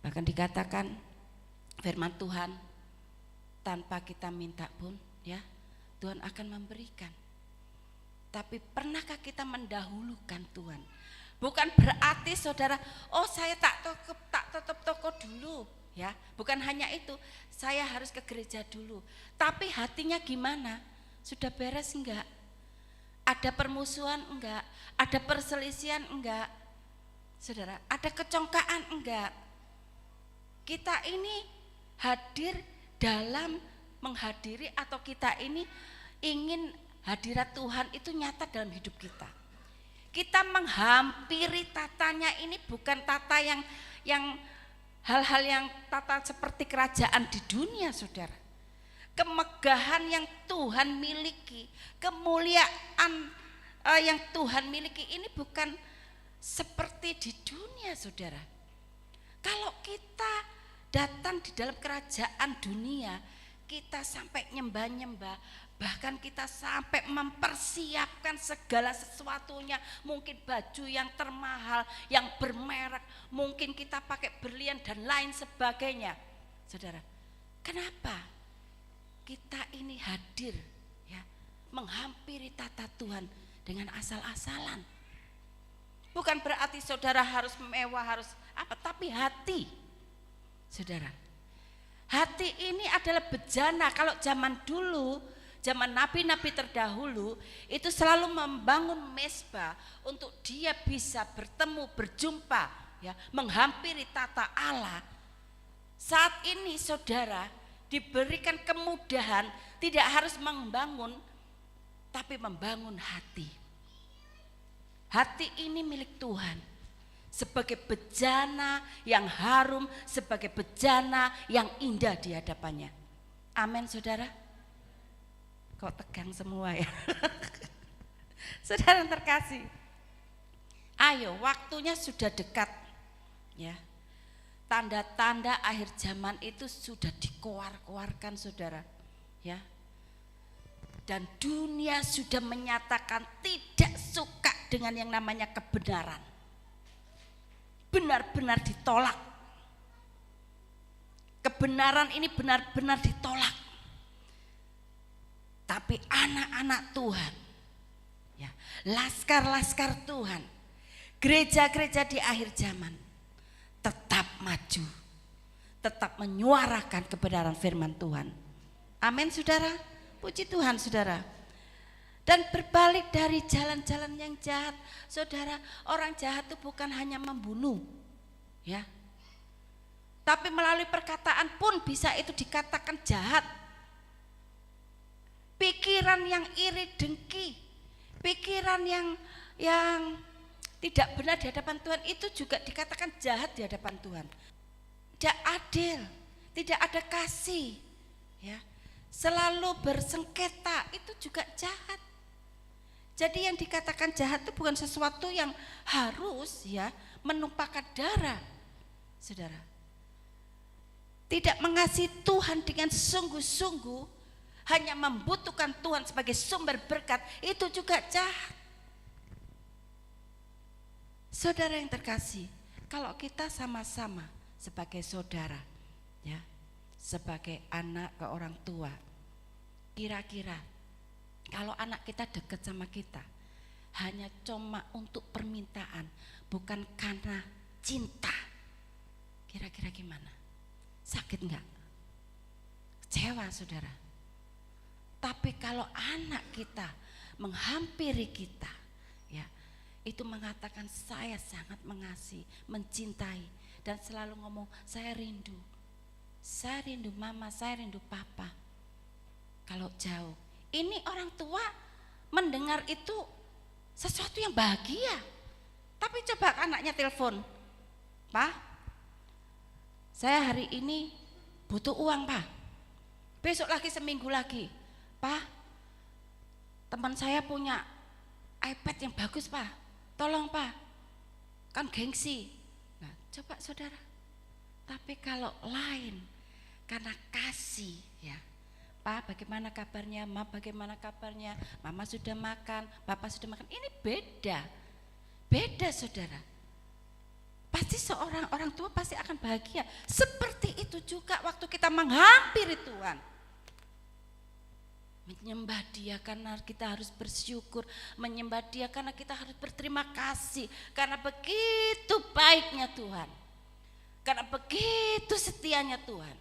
Bahkan dikatakan firman Tuhan, tanpa kita minta pun ya Tuhan akan memberikan. Tapi pernahkah kita mendahulukan Tuhan? Bukan berarti saudara, oh saya tak tutup toko dulu ya. Bukan hanya itu, saya harus ke gereja dulu. Tapi hatinya gimana? Sudah beres enggak? Ada permusuhan enggak? Ada perselisihan enggak? Saudara, ada kecongkaan enggak? Kita ini hadir dalam menghadiri, atau kita ini ingin hadirat Tuhan itu nyata dalam hidup kita. Kita menghampiri tatanya ini bukan tata yang hal-hal yang tata seperti kerajaan di dunia saudara. Kemegahan yang Tuhan miliki, kemuliaan yang Tuhan miliki ini bukan seperti di dunia saudara. Kalau kita datang di dalam kerajaan dunia, kita sampai nyembah-nyembah, bahkan kita sampai mempersiapkan segala sesuatunya, mungkin baju yang termahal, yang bermerek, mungkin kita pakai berlian dan lain sebagainya. Saudara, kenapa kita ini hadir ya, menghampiri tata Tuhan dengan asal-asalan? Bukan berarti saudara harus mewah, harus apa, tapi hati. Saudara, hati ini adalah bejana. Kalau zaman dulu, zaman nabi-nabi terdahulu itu selalu membangun mezbah untuk dia bisa bertemu, berjumpa ya, menghampiri tata Allah. Saat ini saudara diberikan kemudahan, tidak harus membangun, tapi membangun hati. Hati ini milik Tuhan, sebagai bejana yang harum, sebagai bejana yang indah di hadapannya. Amin saudara. Kok tegang semua ya. Saudara yang terkasih, ayo waktunya sudah dekat ya. Tanda-tanda akhir zaman itu sudah dikoar-koarkan saudara ya. Dan dunia sudah menyatakan tidak suka dengan yang namanya kebenaran. Benar-benar ditolak. Kebenaran ini benar-benar ditolak. Tapi anak-anak Tuhan ya, laskar-laskar Tuhan, gereja-gereja di akhir zaman tetap maju, tetap menyuarakan kebenaran firman Tuhan. Amin saudara, puji Tuhan saudara. Dan berbalik dari jalan-jalan yang jahat. Saudara, orang jahat itu bukan hanya membunuh ya, tapi melalui perkataan pun bisa itu dikatakan jahat. Pikiran yang iri dengki, pikiran yang tidak benar di hadapan Tuhan itu juga dikatakan jahat di hadapan Tuhan. Tidak adil, tidak ada kasih ya, selalu bersengketa, itu juga jahat. Jadi yang dikatakan jahat itu bukan sesuatu yang harus ya menumpahkan darah. Saudara, tidak mengasihi Tuhan dengan sungguh-sungguh, hanya membutuhkan Tuhan sebagai sumber berkat, itu juga jahat. Saudara yang terkasih, kalau kita sama-sama sebagai saudara ya, sebagai anak ke orang tua, kira-kira kalau anak kita dekat sama kita hanya cuma untuk permintaan, bukan karena cinta, kira-kira gimana? Sakit enggak? Kecewa saudara. Tapi kalau anak kita menghampiri kita, ya, itu mengatakan saya sangat mengasihi, mencintai, dan selalu ngomong saya rindu mama, saya rindu papa. Kalau jauh, ini orang tua mendengar itu sesuatu yang bahagia. Tapi coba anaknya telepon, Pak, saya hari ini butuh uang Pak, besok lagi seminggu lagi Pak, teman saya punya iPad yang bagus Pak, tolong Pak, kan gengsi. Nah coba saudara, tapi kalau lain karena kasih, ya, Pak bagaimana kabarnya, Ma bagaimana kabarnya, Mama sudah makan, Bapak sudah makan, ini beda saudara. Pasti seorang orang tua pasti akan bahagia. Seperti itu juga waktu kita menghampiri Tuhan, menyembah Dia karena kita harus bersyukur, menyembah Dia karena kita harus berterima kasih, karena begitu baiknya Tuhan, karena begitu setianya Tuhan,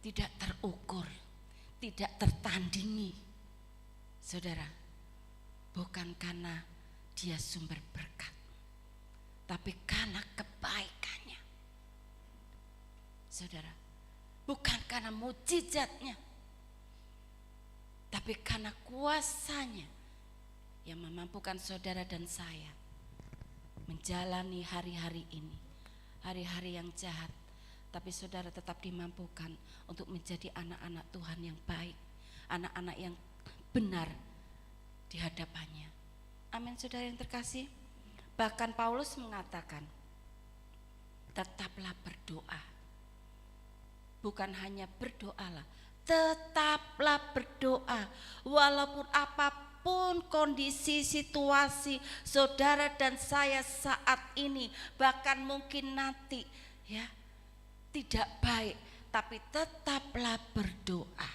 tidak terukur, tidak tertandingi. Saudara, bukan karena Dia sumber berkat, tapi karena kebaikannya. Saudara, bukan karena mukjizatnya, tapi karena kuasanya yang memampukan saudara dan saya menjalani hari-hari ini, hari-hari yang jahat, tapi saudara tetap dimampukan untuk menjadi anak-anak Tuhan yang baik, anak-anak yang benar di hadapannya. Amin saudara yang terkasih. Bahkan Paulus mengatakan, tetaplah berdoa. Bukan hanya berdoalah, tetaplah berdoa. Walaupun apapun kondisi situasi saudara dan saya saat ini, bahkan mungkin nanti, ya, tidak baik, tapi tetaplah berdoa.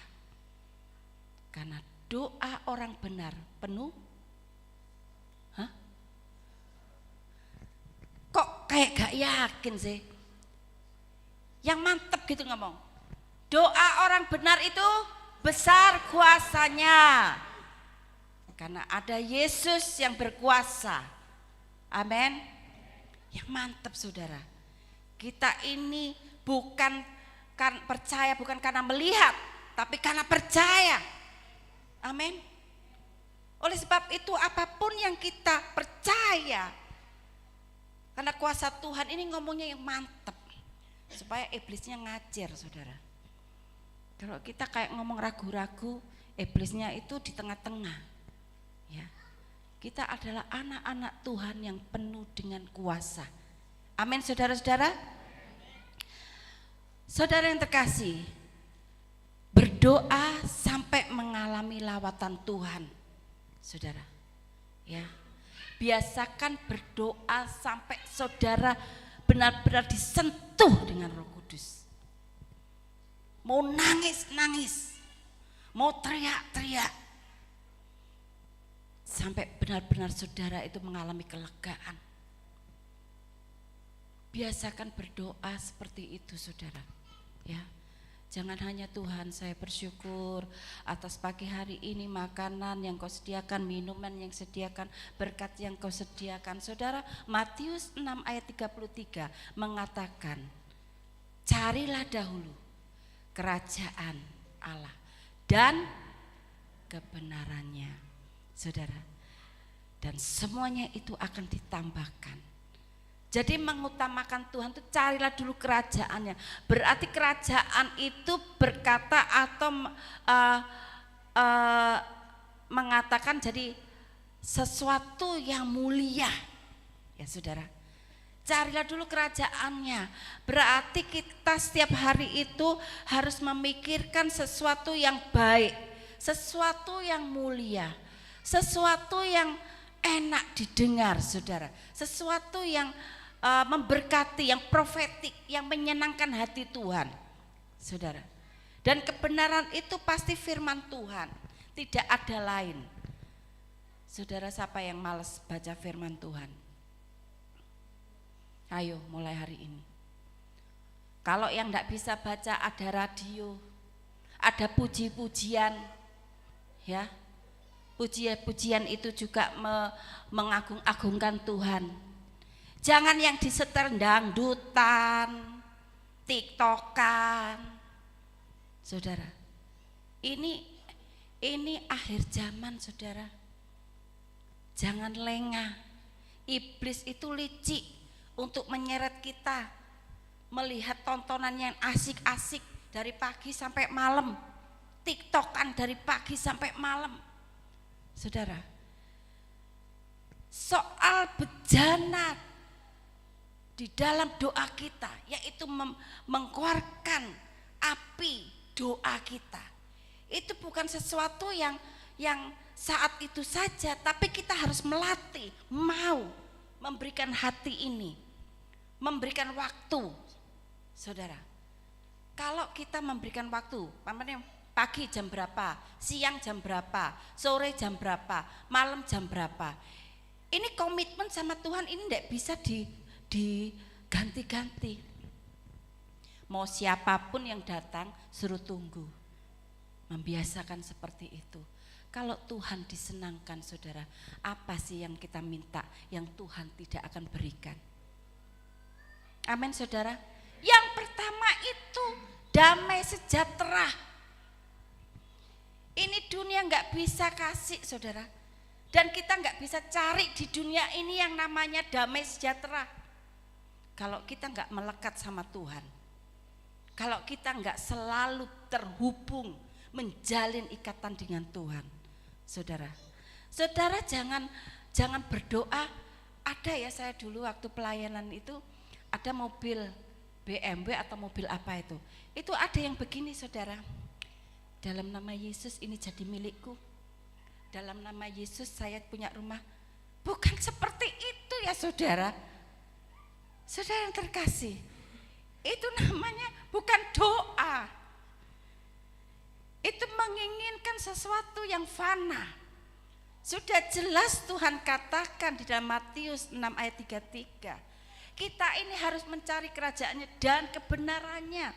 Karena doa orang benar penuh. Kok kayak gak yakin sih? Yang mantep gitu ngomong. Doa orang benar itu besar kuasanya. Karena ada Yesus yang berkuasa. Amin. Yang mantep saudara. Kita ini bukan percaya bukan karena melihat, tapi karena percaya. Amin. Oleh sebab itu apapun yang kita percaya, karena kuasa Tuhan ini ngomongnya yang mantep, supaya iblisnya ngajar saudara. Kalau kita kayak ngomong ragu-ragu, iblisnya itu di tengah-tengah, ya. Kita adalah anak-anak Tuhan yang penuh dengan kuasa. Amin saudara-saudara. Saudara yang terkasih, berdoa sampai mengalami lawatan Tuhan, saudara, ya. Biasakan berdoa sampai saudara benar-benar disentuh dengan Roh Kudus. Mau nangis-nangis, mau teriak-teriak, sampai benar-benar saudara itu mengalami kelegaan. Biasakan berdoa seperti itu saudara, ya. Jangan hanya Tuhan saya bersyukur atas pagi hari ini makanan yang kau sediakan, minuman yang sediakan, berkat yang kau sediakan. Saudara, Matius 6 ayat 33 mengatakan, carilah dahulu kerajaan Allah dan kebenarannya, saudara. Dan semuanya itu akan ditambahkan. Jadi mengutamakan Tuhan itu carilah dulu kerajaannya. Berarti kerajaan itu berkata atau mengatakan jadi sesuatu yang mulia, ya saudara. Carilah dulu kerajaannya. Berarti kita setiap hari itu harus memikirkan sesuatu yang baik, sesuatu yang mulia, sesuatu yang enak didengar saudara, sesuatu yang memberkati, yang profetik, yang menyenangkan hati Tuhan, saudara. Dan kebenaran itu pasti firman Tuhan, tidak ada lain. Saudara, siapa yang malas baca firman Tuhan? Ayo mulai hari ini. Kalau yang tidak bisa baca ada radio, ada puji-pujian, ya. Pujian-pujian itu juga mengagung-agungkan Tuhan. Jangan yang disetel dangdutan, tiktokan. Saudara, ini akhir zaman, saudara. Jangan lengah. Iblis itu licik untuk menyeret kita melihat tontonan yang asik-asik dari pagi sampai malam, tiktokan dari pagi sampai malam. Saudara, soal bejana di dalam doa kita, yaitu mengeluarkan api doa kita, itu bukan sesuatu yang saat itu saja, tapi kita harus melatih, mau memberikan hati ini, memberikan waktu. Saudara, kalau kita memberikan waktu, pagi jam berapa, siang jam berapa, sore jam berapa, malam jam berapa, ini komitmen sama Tuhan, ini tidak bisa diganti-ganti. Mau siapapun yang datang suruh tunggu, membiasakan seperti itu. Kalau Tuhan disenangkan, saudara, apa sih yang kita minta yang Tuhan tidak akan berikan? Amin, saudara. Yang pertama itu damai sejahtera. Ini dunia nggak bisa kasih, saudara. Dan kita nggak bisa cari di dunia ini yang namanya damai sejahtera kalau kita nggak melekat sama Tuhan. Kalau kita nggak selalu terhubung, menjalin ikatan dengan Tuhan. Saudara jangan berdoa. Ada ya, saya dulu waktu pelayanan itu ada mobil BMW atau mobil apa itu ada yang begini, saudara. Dalam nama Yesus ini jadi milikku. Dalam nama Yesus saya punya rumah. Bukan seperti itu ya, saudara. Saudara yang terkasih, itu namanya bukan doa. Itu menginginkan sesuatu yang fana. Sudah jelas Tuhan katakan di dalam Matius 6 ayat 33. Kita ini harus mencari kerajaannya dan kebenarannya.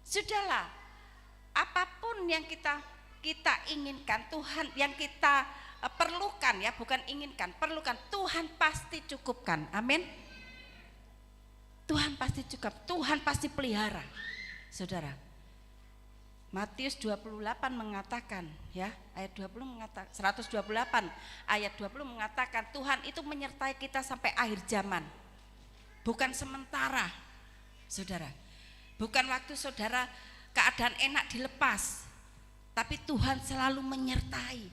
Sudahlah, apapun yang kita inginkan, Tuhan yang kita perlukan, ya bukan inginkan, perlukan, Tuhan pasti cukupkan. Amin. Tuhan pasti cukup, Tuhan pasti pelihara. Saudara, Matius 28 mengatakan, ya, ayat 20 mengatakan, 128 ayat 20 mengatakan Tuhan itu menyertai kita sampai akhir zaman. Bukan sementara, saudara. Bukan waktu saudara keadaan enak dilepas, tapi Tuhan selalu menyertai.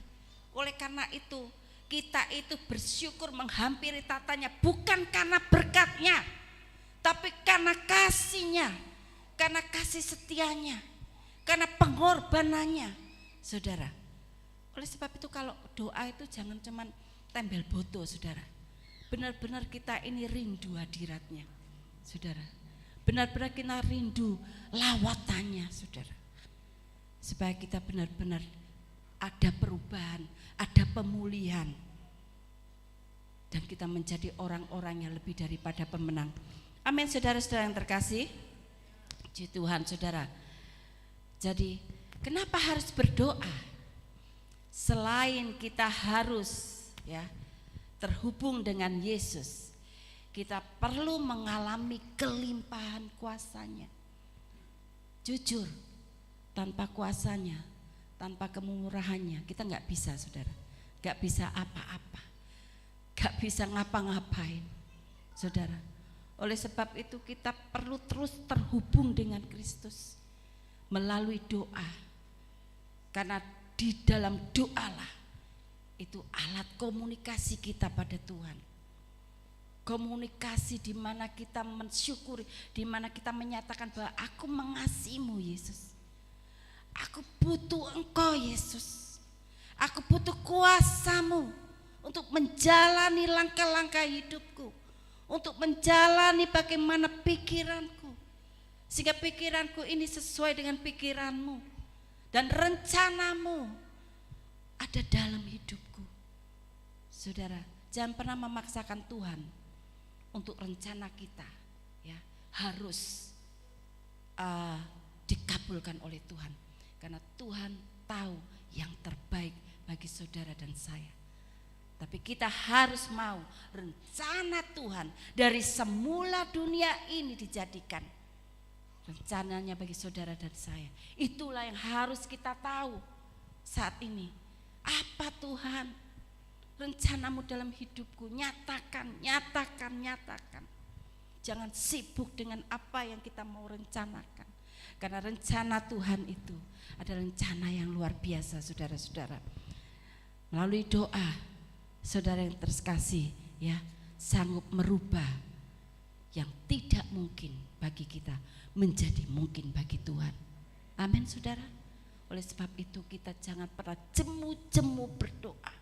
Oleh karena itu, kita itu bersyukur menghampiri tatanya bukan karena berkatnya, tapi karena kasihnya, karena kasih setianya, karena pengorbanannya, saudara. Oleh sebab itu kalau doa itu jangan cuman tembel boto, saudara. Benar-benar kita ini rindu hadiratnya, saudara. Benar-benar kita rindu lawatannya, saudara. Supaya kita benar-benar ada perubahan, ada pemulihan. Dan kita menjadi orang-orang yang lebih daripada pemenang. Amin, saudara-saudara yang terkasih. Puji Tuhan, saudara. Jadi kenapa harus berdoa? Selain kita harus, ya, terhubung dengan Yesus, kita perlu mengalami kelimpahan kuasanya. Jujur, tanpa kuasanya, tanpa kemurahannya, kita nggak bisa, saudara. Nggak bisa apa-apa, nggak bisa ngapa-ngapain, saudara. Oleh sebab itu kita perlu terus terhubung dengan Kristus melalui doa. Karena di dalam doalah itu alat komunikasi kita pada Tuhan. Komunikasi di mana kita mensyukuri, di mana kita menyatakan bahwa aku mengasihimu Yesus. Aku butuh Engkau Yesus. Aku butuh kuasa-Mu untuk menjalani langkah-langkah hidupku, untuk menjalani bagaimana pikiranku, sehingga pikiranku ini sesuai dengan pikiran-Mu dan rencana-Mu ada dalam hidupku. Saudara, jangan pernah memaksakan Tuhan untuk rencana kita, ya, harus dikabulkan oleh Tuhan. Karena Tuhan tahu yang terbaik bagi saudara dan saya. Tapi kita harus mau rencana Tuhan dari semula dunia ini dijadikan rencananya bagi saudara dan saya. Itulah yang harus kita tahu saat ini. Apa Tuhan rencanamu dalam hidupku? Nyatakan, nyatakan, nyatakan. Jangan sibuk dengan apa yang kita mau rencanakan. Karena rencana Tuhan itu adalah rencana yang luar biasa, saudara-saudara. Melalui doa, saudara yang terkasih ya, sanggup merubah yang tidak mungkin bagi kita menjadi mungkin bagi Tuhan. Amin, saudara. Oleh sebab itu kita jangan pernah jemu-jemu berdoa.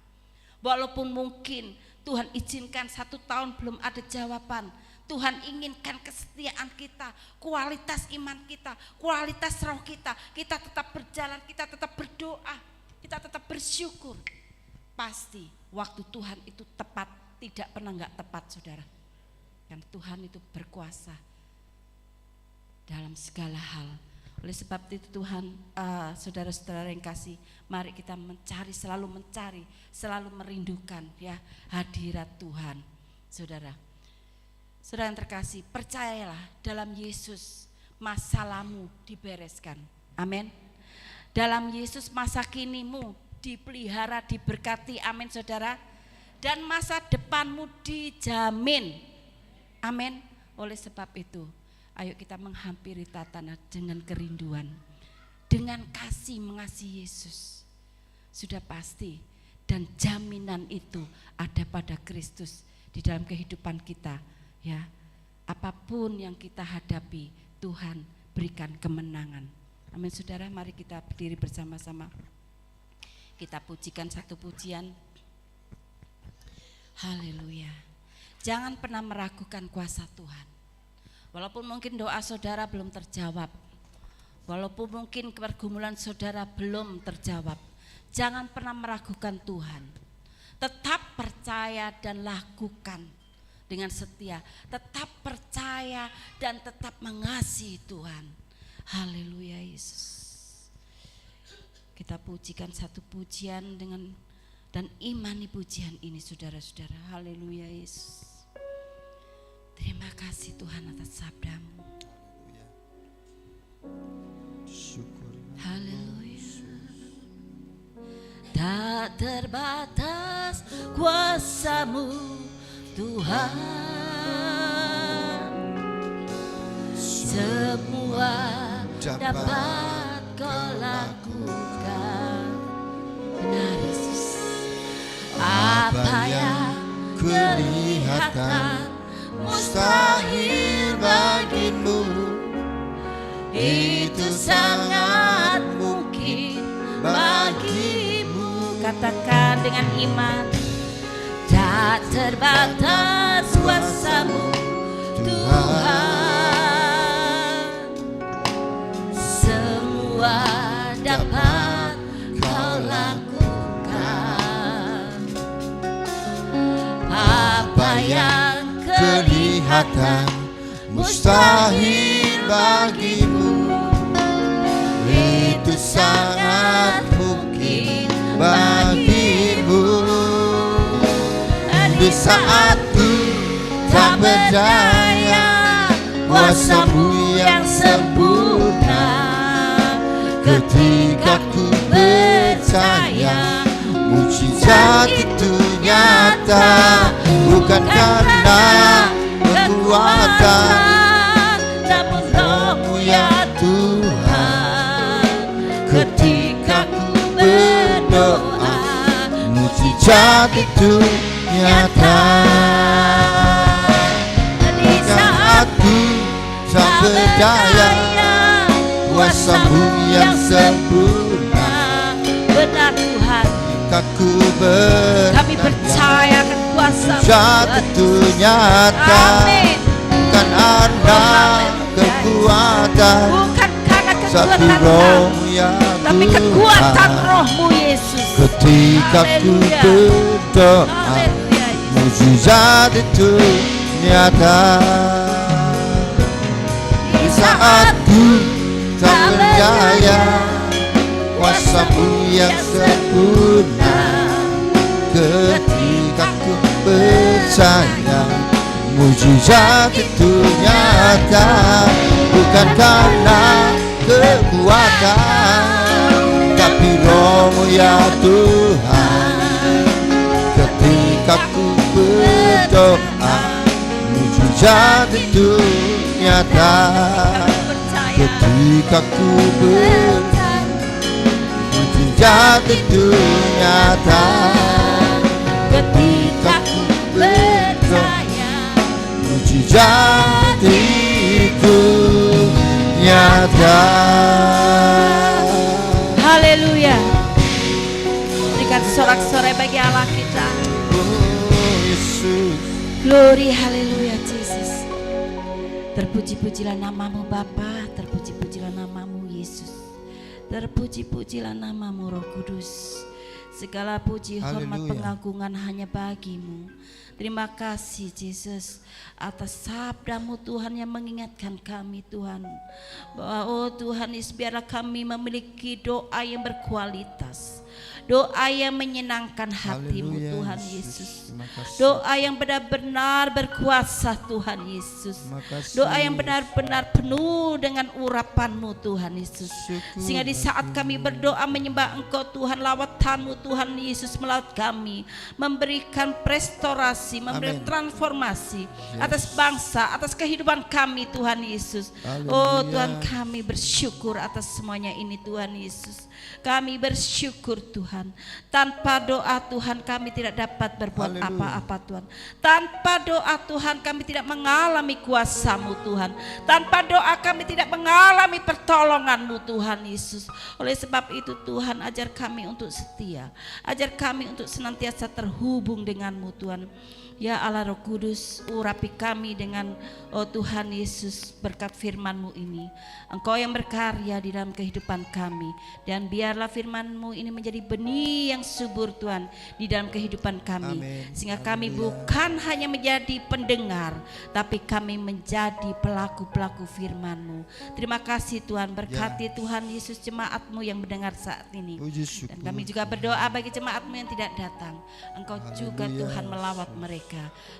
Walaupun mungkin Tuhan izinkan 1 tahun belum ada jawaban, Tuhan inginkan kesetiaan kita, kualitas iman kita, kualitas roh kita. Kita tetap berjalan, kita tetap berdoa, kita tetap bersyukur. Pasti waktu Tuhan itu tepat, tidak pernah enggak tepat, saudara. Karena Tuhan itu berkuasa dalam segala hal. Oleh sebab itu Tuhan, saudara-saudara yang kasih, mari kita mencari, selalu merindukan ya hadirat Tuhan. Saudara yang terkasih, percayalah dalam Yesus masalahmu dibereskan. Amin. Dalam Yesus masa kinimu dipelihara, diberkati. Amin, saudara. Dan masa depanmu dijamin. Amin. Oleh sebab itu, ayo kita menghampiri tatanah dengan kerinduan, dengan kasih mengasihi Yesus. Sudah pasti, dan jaminan itu ada pada Kristus di dalam kehidupan kita. Ya, apapun yang kita hadapi, Tuhan berikan kemenangan. Amin, saudara. Mari kita berdiri bersama-sama. Kita pujikan satu pujian. Haleluya. Jangan pernah meragukan kuasa Tuhan. Walaupun mungkin doa saudara belum terjawab, walaupun mungkin pergumulan saudara belum terjawab, jangan pernah meragukan Tuhan. Tetap percaya dan lakukan dengan setia. Tetap percaya dan tetap mengasihi Tuhan. Haleluya Yesus. Kita pujikan satu pujian dan imani pujian ini, saudara-saudara. Haleluya Yesus. Terima kasih Tuhan atas sabdamu. Haleluya. Tak terbatas kuasa-Mu Tuhan, semua dapat Kau lakukan. Benar Yesus. Apa yang kelihatan mustahil bagimu, itu sangat mungkin bagimu. Katakan dengan iman. Tak terbatas kuasa-Mu Tuhan, semua dapat Kau lakukan. Apa yang kelihatan mustahil bagimu, itu sangat mungkin bagimu. Di saat ku tak berdaya, kuasa-Mu yang sempurna. Ketika ku percaya, mujizat itu nyata. Bukan karena kekuatan, namun Roh-Mu ya Tuhan. Ketika ku berdoa, mujizat itu nyata. Di saat ku tak berdaya, kuasa-Mu yang sempurna. Benar Tuhan. Ku Kami percaya akan kuasa-Mu mujizat itu nyata. Amin. Bukan karena kekuatan, Bukan karena satu kekuatan Roh kami, ya tapi Tuhan. kekuatan Roh-Mu Yesus. Ketika ku Haleluya. berdoa, Haleluya Yesus. mujizat itu nyata. Di saat ku tak berdaya, kuasa-Mu yang sempurna. Ketika ku percaya mujizat itu nyata, bukan karena kekuatan, tapi Roh-Mu ya Tuhan. Ketika ku berdoa mujizat itu nyata. Ketika ku berdoa mujizat itu nyata. Ketika ku percaya mujizat itu nyata. Haleluya. Berikan sorak-sorai bagi Allah kita. Oh Yesus. Glory, haleluya Jesus. Terpuji-pujilah namamu Bapa, terpuji-pujilah namamu Yesus. Terpuji-pujilah namamu Roh Kudus. Segala puji, hormat, Haleluya. pengagungan hanya bagimu. Terima kasih Yesus atas sabdamu Tuhan yang mengingatkan kami Tuhan, bahwa oh Tuhan Yesus, biarlah kami memiliki doa yang berkualitas, doa yang menyenangkan hatimu Haleluya, Tuhan Yesus. Yesus. Terima kasih. Doa yang benar-benar berkuasa Tuhan Yesus. Terima kasih. Doa yang benar-benar penuh dengan urapan-Mu Tuhan Yesus. Syukur Sehingga di saat kami berdoa menyembah Engkau Tuhan, lawatan-Mu Tuhan Yesus melawat kami, memberikan restorasi, memberikan Amin. transformasi atas bangsa, atas kehidupan kami Tuhan Yesus. Haleluya. Oh Tuhan, kami bersyukur atas semuanya ini Tuhan Yesus. Kami bersyukur Tuhan. Tanpa doa Tuhan kami tidak dapat berbuat Haleluya. apa-apa Tuhan. Tanpa doa Tuhan kami tidak mengalami kuasa-Mu Tuhan. Tanpa doa kami tidak mengalami pertolongan-Mu Tuhan Yesus. Oleh sebab itu Tuhan, ajar kami untuk setia. Ajar kami untuk senantiasa terhubung dengan-Mu Tuhan. Ya Allah Roh Kudus, urapi kami dengan oh Tuhan Yesus berkat firman-Mu ini. Engkau yang berkarya di dalam kehidupan kami. Dan biarlah firman-Mu ini menjadi benih yang subur Tuhan di dalam kehidupan kami. Amin. Sehingga kami Haleluya. bukan hanya menjadi pendengar, tapi kami menjadi pelaku-pelaku firman-Mu. Terima kasih Tuhan, berkati Tuhan Yesus jemaat-Mu yang mendengar saat ini. Puji syukur. Dan kami juga berdoa bagi jemaat-Mu yang tidak datang. Engkau juga Haleluya, Tuhan melawat mereka.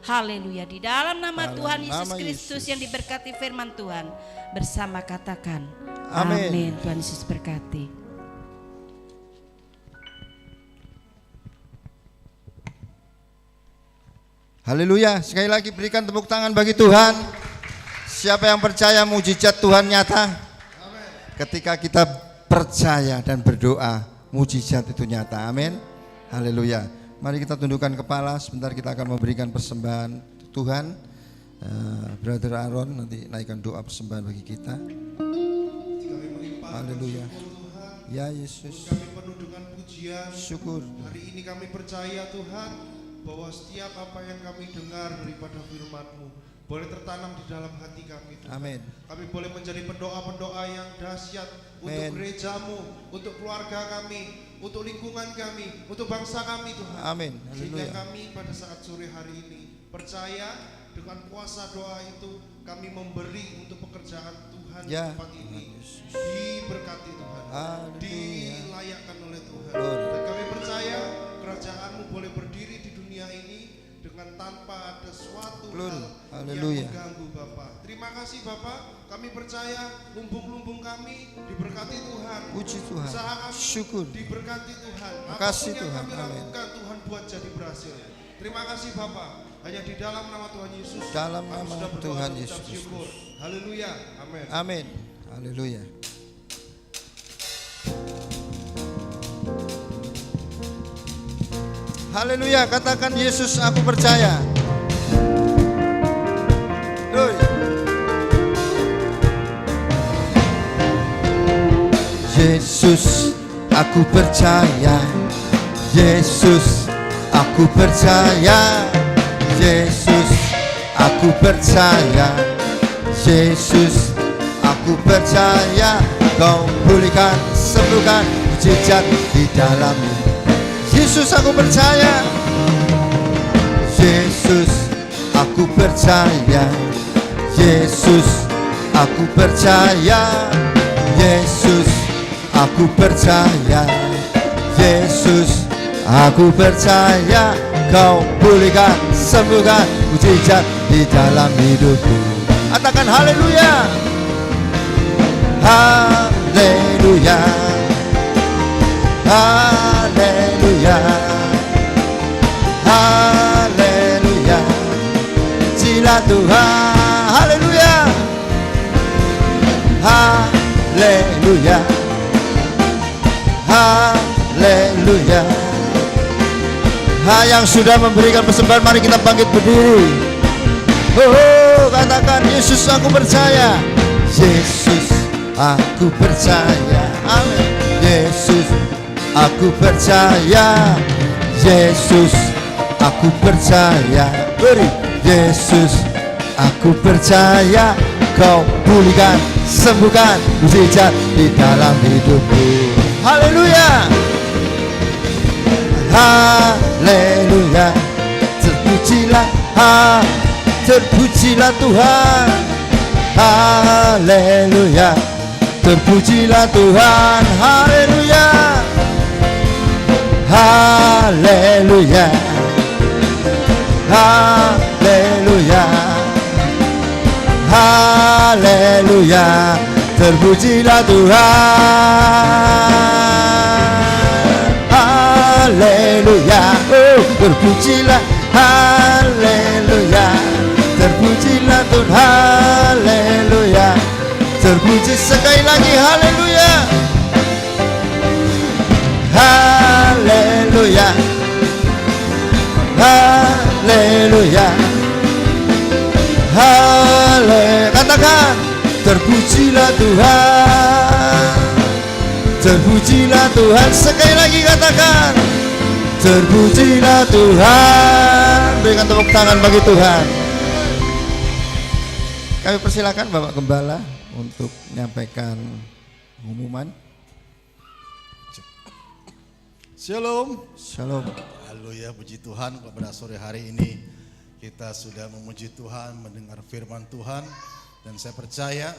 Haleluya. Di dalam nama Dalam Tuhan Yesus nama Kristus Yesus. yang diberkati firman Tuhan, bersama katakan Amin. amin. Tuhan Yesus berkati. Haleluya. Sekali lagi berikan tepuk tangan bagi Tuhan. Siapa yang percaya mujizat Tuhan nyata? Ketika kita percaya dan berdoa, mujizat itu nyata. Amin. Haleluya. Mari kita tundukkan kepala. Sebentar kita akan memberikan persembahan Tuhan. Brother Aaron nanti naikkan doa persembahan bagi kita. Haleluya. Ya Yesus. Kami penuh dengan pujian. Syukur. Hari ini kami percaya Tuhan bahwa setiap apa yang kami dengar daripada firman-Mu boleh tertanam di dalam hati kami Tuhan. Amin. Kami boleh menjadi pendoa-pendoa yang dahsyat untuk Amin. gereja-Mu, untuk keluarga kami, untuk lingkungan kami, untuk bangsa kami Tuhan. Amin. Sehingga Haleluya. kami pada saat sore hari ini percaya dengan kuasa doa itu kami memberi untuk pekerjaan Tuhan Ya, di tempat ini. Tuhan Yesus. Diberkati Tuhan, Haleluya. dilayakkan oleh Tuhan. Glory. Dan kami percaya kerajaan-Mu boleh berdiri di dunia ini dengan tanpa ada suatu Glory. hal Haleluya. yang mengganggu Bapa. Terima kasih Bapa, kami percaya lumbung-lumbung kami diberkati Tuhan. Puji Tuhan. Usaha kami Syukur. diberkati Tuhan. Terima kasih Apapun yang Tuhan. kami Amin. lakukan Tuhan buat jadi berhasil. Terima kasih Bapa. Hanya di dalam nama Tuhan Yesus. Dalam kami nama sudah berdoa Tuhan dan Yesus ucap syukur. Haleluya. Amin. Amin. Haleluya. Haleluya, katakan Yesus aku percaya. Glory. Yesus aku percaya. Yesus aku percaya. Yesus aku percaya. Yesus aku percaya. Kau pulihkan, sembuhkan, mujizat di dalammu. Yesus aku percaya. Yesus aku percaya. Yesus aku percaya. Yesus, aku percaya. Yesus, aku percaya. Kau pulihkan, sembuhkan, mujizat di dalam hidupku. Katakan haleluya. Haleluya. Haleluya. Haleluya. Pujilah Tuhan. Haleluya. Haleluya. Haleluya. Yang sudah memberikan persembahan, mari kita bangkit berdiri. Katakan, Yesus aku percaya. Yesus aku percaya. Amin. Yesus aku percaya. Yesus aku percaya. Beri. Yesus aku percaya. Kau pulihkan, sembuhkan, mujizat di dalam hidupku. Haleluya. Haleluya. Terpujilah, terpujilah Tuhan. Haleluya. Terpujilah Tuhan. Haleluya. Haleluya. Haleluya. Haleluya. Terpujilah Tuhan. Haleluya. Terpujilah. Haleluya. Terpujilah Tuhan. Haleluya. Terpuji sekali lagi. Haleluya. Haleluya. Haleluya. Haleluya. Katakan, terpujilah Tuhan. Terpujilah Tuhan. Sekali lagi katakan, terpujilah Tuhan. Berikan tepuk tangan bagi Tuhan. Kami persilakan Bapak Gembala untuk menyampaikan pengumuman. Shalom. Shalom. Haleluya, puji Tuhan pada sore hari ini kita sudah memuji Tuhan, mendengar firman Tuhan, dan saya percaya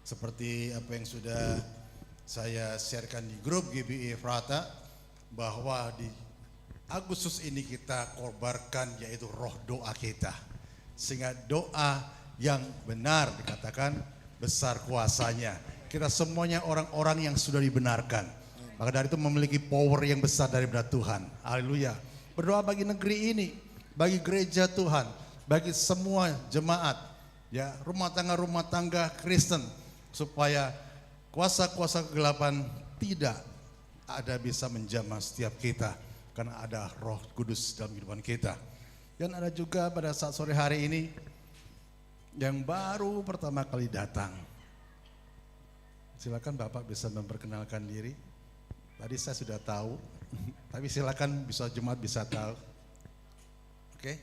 seperti apa yang sudah saya sharekan di grup GBI Efrata, bahwa di Agustus ini kita korbankan yaitu roh doa kita, sehingga doa yang benar dikatakan besar kuasanya. Kita semuanya orang-orang yang sudah dibenarkan, maka dari itu memiliki power yang besar daripada Tuhan. Haleluya. Berdoa bagi negeri ini, bagi gereja Tuhan, bagi semua jemaat, ya, rumah tangga Kristen, supaya kuasa-kuasa kegelapan tidak ada bisa menjamah setiap kita, karena ada Roh Kudus dalam kehidupan kita. Dan ada juga pada saat sore hari ini yang baru pertama kali datang. Silakan Bapak bisa memperkenalkan diri. Tadi saya sudah tahu, tapi silakan bisa jemaat bisa tahu. Oke.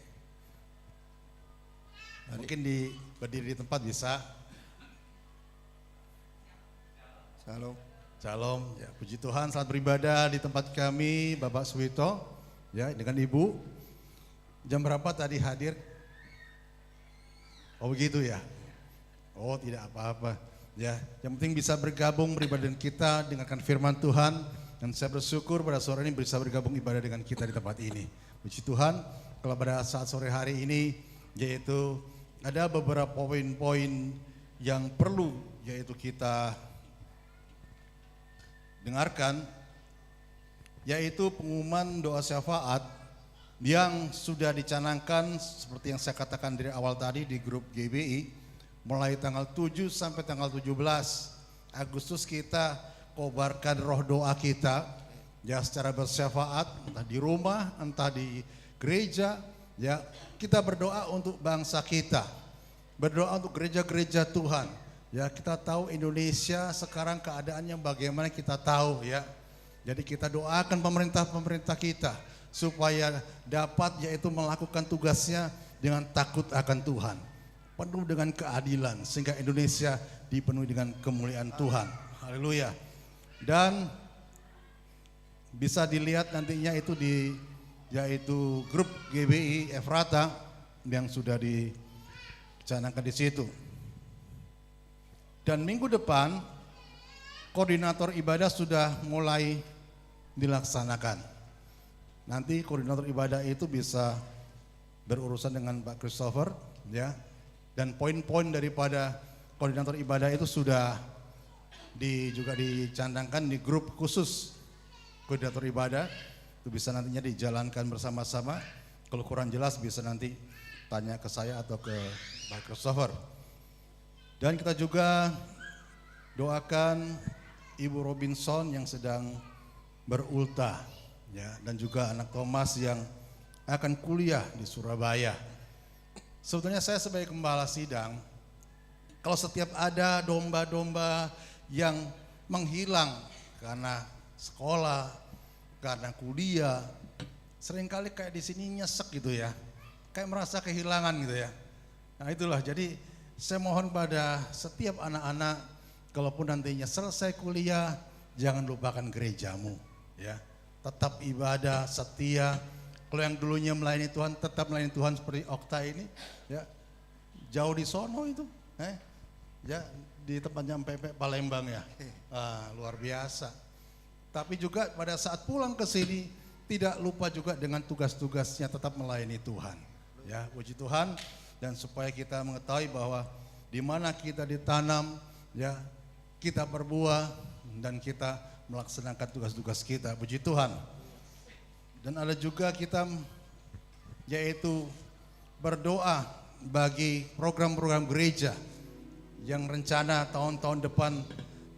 Mungkin berdiri di tempat bisa. Shalom. Shalom. Ya, puji Tuhan, selamat beribadah di tempat kami, Bapak Suwito, ya, dengan Ibu. Jam berapa tadi hadir? Oh begitu ya. Oh tidak apa-apa. Ya, yang penting bisa bergabung beribadah dengan kita, dengarkan firman Tuhan. Dan saya bersyukur pada sore ini bisa bergabung ibadah dengan kita di tempat ini. Puji Tuhan, kalau pada saat sore hari ini, yaitu ada beberapa poin-poin yang perlu yaitu kita dengarkan, yaitu pengumuman doa syafaat yang sudah dicanangkan seperti yang saya katakan dari awal tadi di grup GBI, mulai tanggal 7 sampai tanggal 17 Agustus kita kobarkan roh doa kita, ya, secara bersyafaat, entah di rumah, entah di gereja, ya, kita berdoa untuk bangsa kita, berdoa untuk gereja-gereja Tuhan, ya, kita tahu Indonesia sekarang keadaannya bagaimana kita tahu, ya, jadi kita doakan pemerintah kita supaya dapat yaitu melakukan tugasnya dengan takut akan Tuhan, penuh dengan keadilan, sehingga Indonesia dipenuhi dengan kemuliaan Tuhan. Haleluya. Dan bisa dilihat nantinya itu yaitu grup GBI Efrata yang sudah dicanangkan di situ. Dan minggu depan koordinator ibadah sudah mulai dilaksanakan. Nanti koordinator ibadah itu bisa berurusan dengan Pak Christopher, ya. Dan poin-poin daripada koordinator ibadah itu sudah juga dicandangkan di grup khusus koordinator ibadah. Itu bisa nantinya dijalankan bersama-sama. Kalau kurang jelas bisa nanti tanya ke saya atau ke Pak Christopher. Dan kita juga doakan Ibu Robinson yang sedang berultah, ya, dan juga anak Thomas yang akan kuliah di Surabaya. Sebetulnya saya sebagai gembala sidang, kalau setiap ada domba-domba yang menghilang karena sekolah, karena kuliah, seringkali kayak di sini nyesek gitu ya, kayak merasa kehilangan gitu ya. Nah itulah, jadi saya mohon pada setiap anak-anak, kalaupun nantinya selesai kuliah, jangan lupakan gerejamu, ya. Tetap ibadah, setia. Kalau yang dulunya melayani Tuhan, tetap melayani Tuhan seperti Okta ini, ya. Jauh di sono itu, ya, di tempatnya PP Palembang ya, luar biasa. Tapi juga pada saat pulang ke sini, tidak lupa juga dengan tugas-tugasnya tetap melayani Tuhan, ya. Puji Tuhan. Dan supaya kita mengetahui bahwa di mana kita ditanam, ya, kita berbuah dan kita melaksanakan tugas-tugas kita. Puji Tuhan. Dan ada juga kita yaitu berdoa bagi program-program gereja yang rencana tahun-tahun depan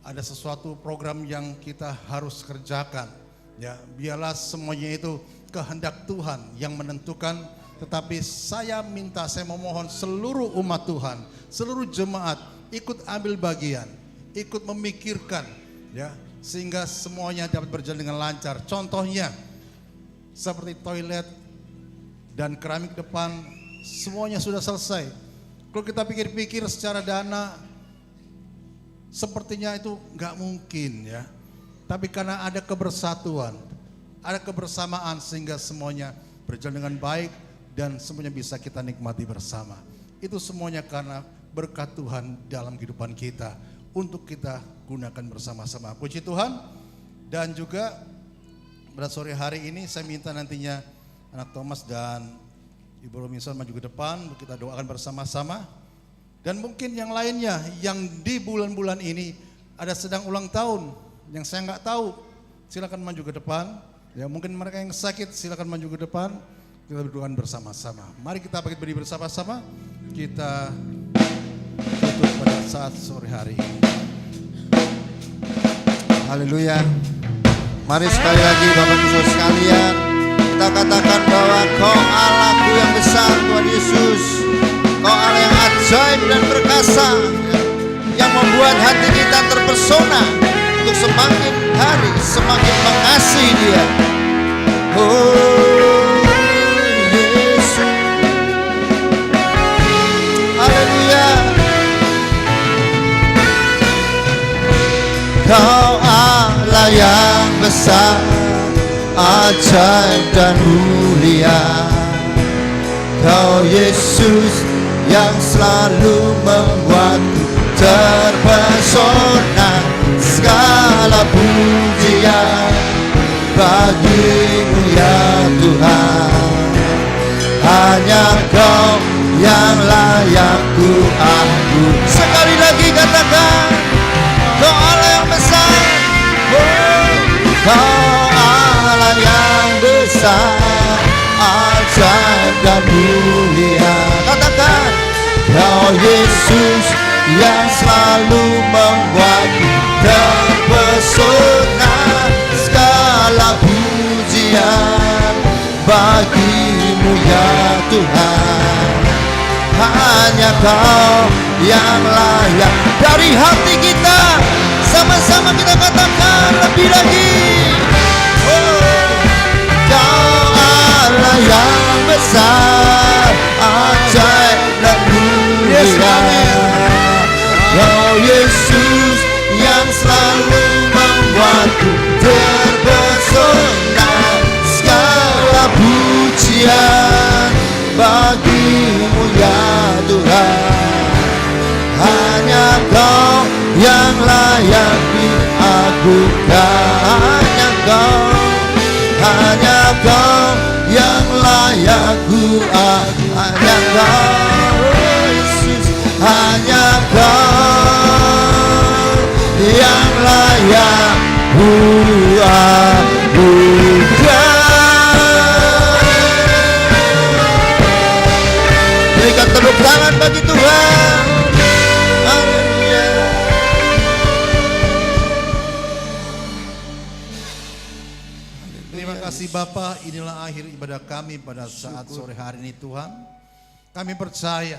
ada sesuatu program yang kita harus kerjakan. Ya, biarlah semuanya itu kehendak Tuhan yang menentukan, tetapi saya memohon seluruh umat Tuhan, seluruh jemaat ikut ambil bagian, ikut memikirkan, ya, sehingga semuanya dapat berjalan dengan lancar. Contohnya seperti toilet dan keramik depan semuanya sudah selesai. Kalau kita pikir-pikir secara dana sepertinya itu nggak mungkin, ya. Tapi karena ada kebersatuan, ada kebersamaan sehingga semuanya berjalan dengan baik dan semuanya bisa kita nikmati bersama. Itu semuanya karena berkat Tuhan dalam kehidupan kita untuk kita gunakan bersama-sama. Puji Tuhan. Dan juga pada sore hari ini saya minta nantinya anak Thomas dan Ibu Robinson maju ke depan untuk kita doakan bersama-sama. Dan mungkin yang lainnya yang di bulan-bulan ini ada sedang ulang tahun yang saya nggak tahu, silakan maju ke depan. Ya, mungkin mereka yang sakit silakan maju ke depan. Kita berdoakan bersama-sama. Mari kita berdiri bersama-sama. Kita tutup pada saat sore hari ini. Haleluya. Mari sekali lagi Bapak Ibu sekalian, kita katakan bahwa Kau Allahku yang besar, Tuhan Yesus. Kau Allah yang ajaib dan perkasa, yang membuat hati kita terpesona untuk semakin hari semakin mengasihi Dia. Oh Yesus. Haleluya. Kau Allah yang besar, ajaib dan mulia. Kau Yesus yang selalu membuatku terpesona. Segala pujian bagimu ya Tuhan. Hanya Kau yang layak ku aku. Sekali lagi katakan, Kau Allah yang besar, oh, Kau Allah yang besar, ajaib dan mulia. Katakan, Kau Yesus yang selalu membuatku terpesona. Segala pujian bagimu ya Tuhan. Hanya Kau yang layak. Dari hati kita sama-sama kita katakan lebih lagi, oh, Kau Allah yang besar, ajaib dan mulia. Kau Yesus yang selalu membuatku terpesona. Segala pujian bagimu ya Tuhan. Hanya Kau hanya Kau Yesus, hanya Kau yang layak berikan tepuk tangan bagi Tuhan. Haleluya. Terima kasih Bapa, inilah akhir ibadah kami pada saat sore hari ini Tuhan. Kami percaya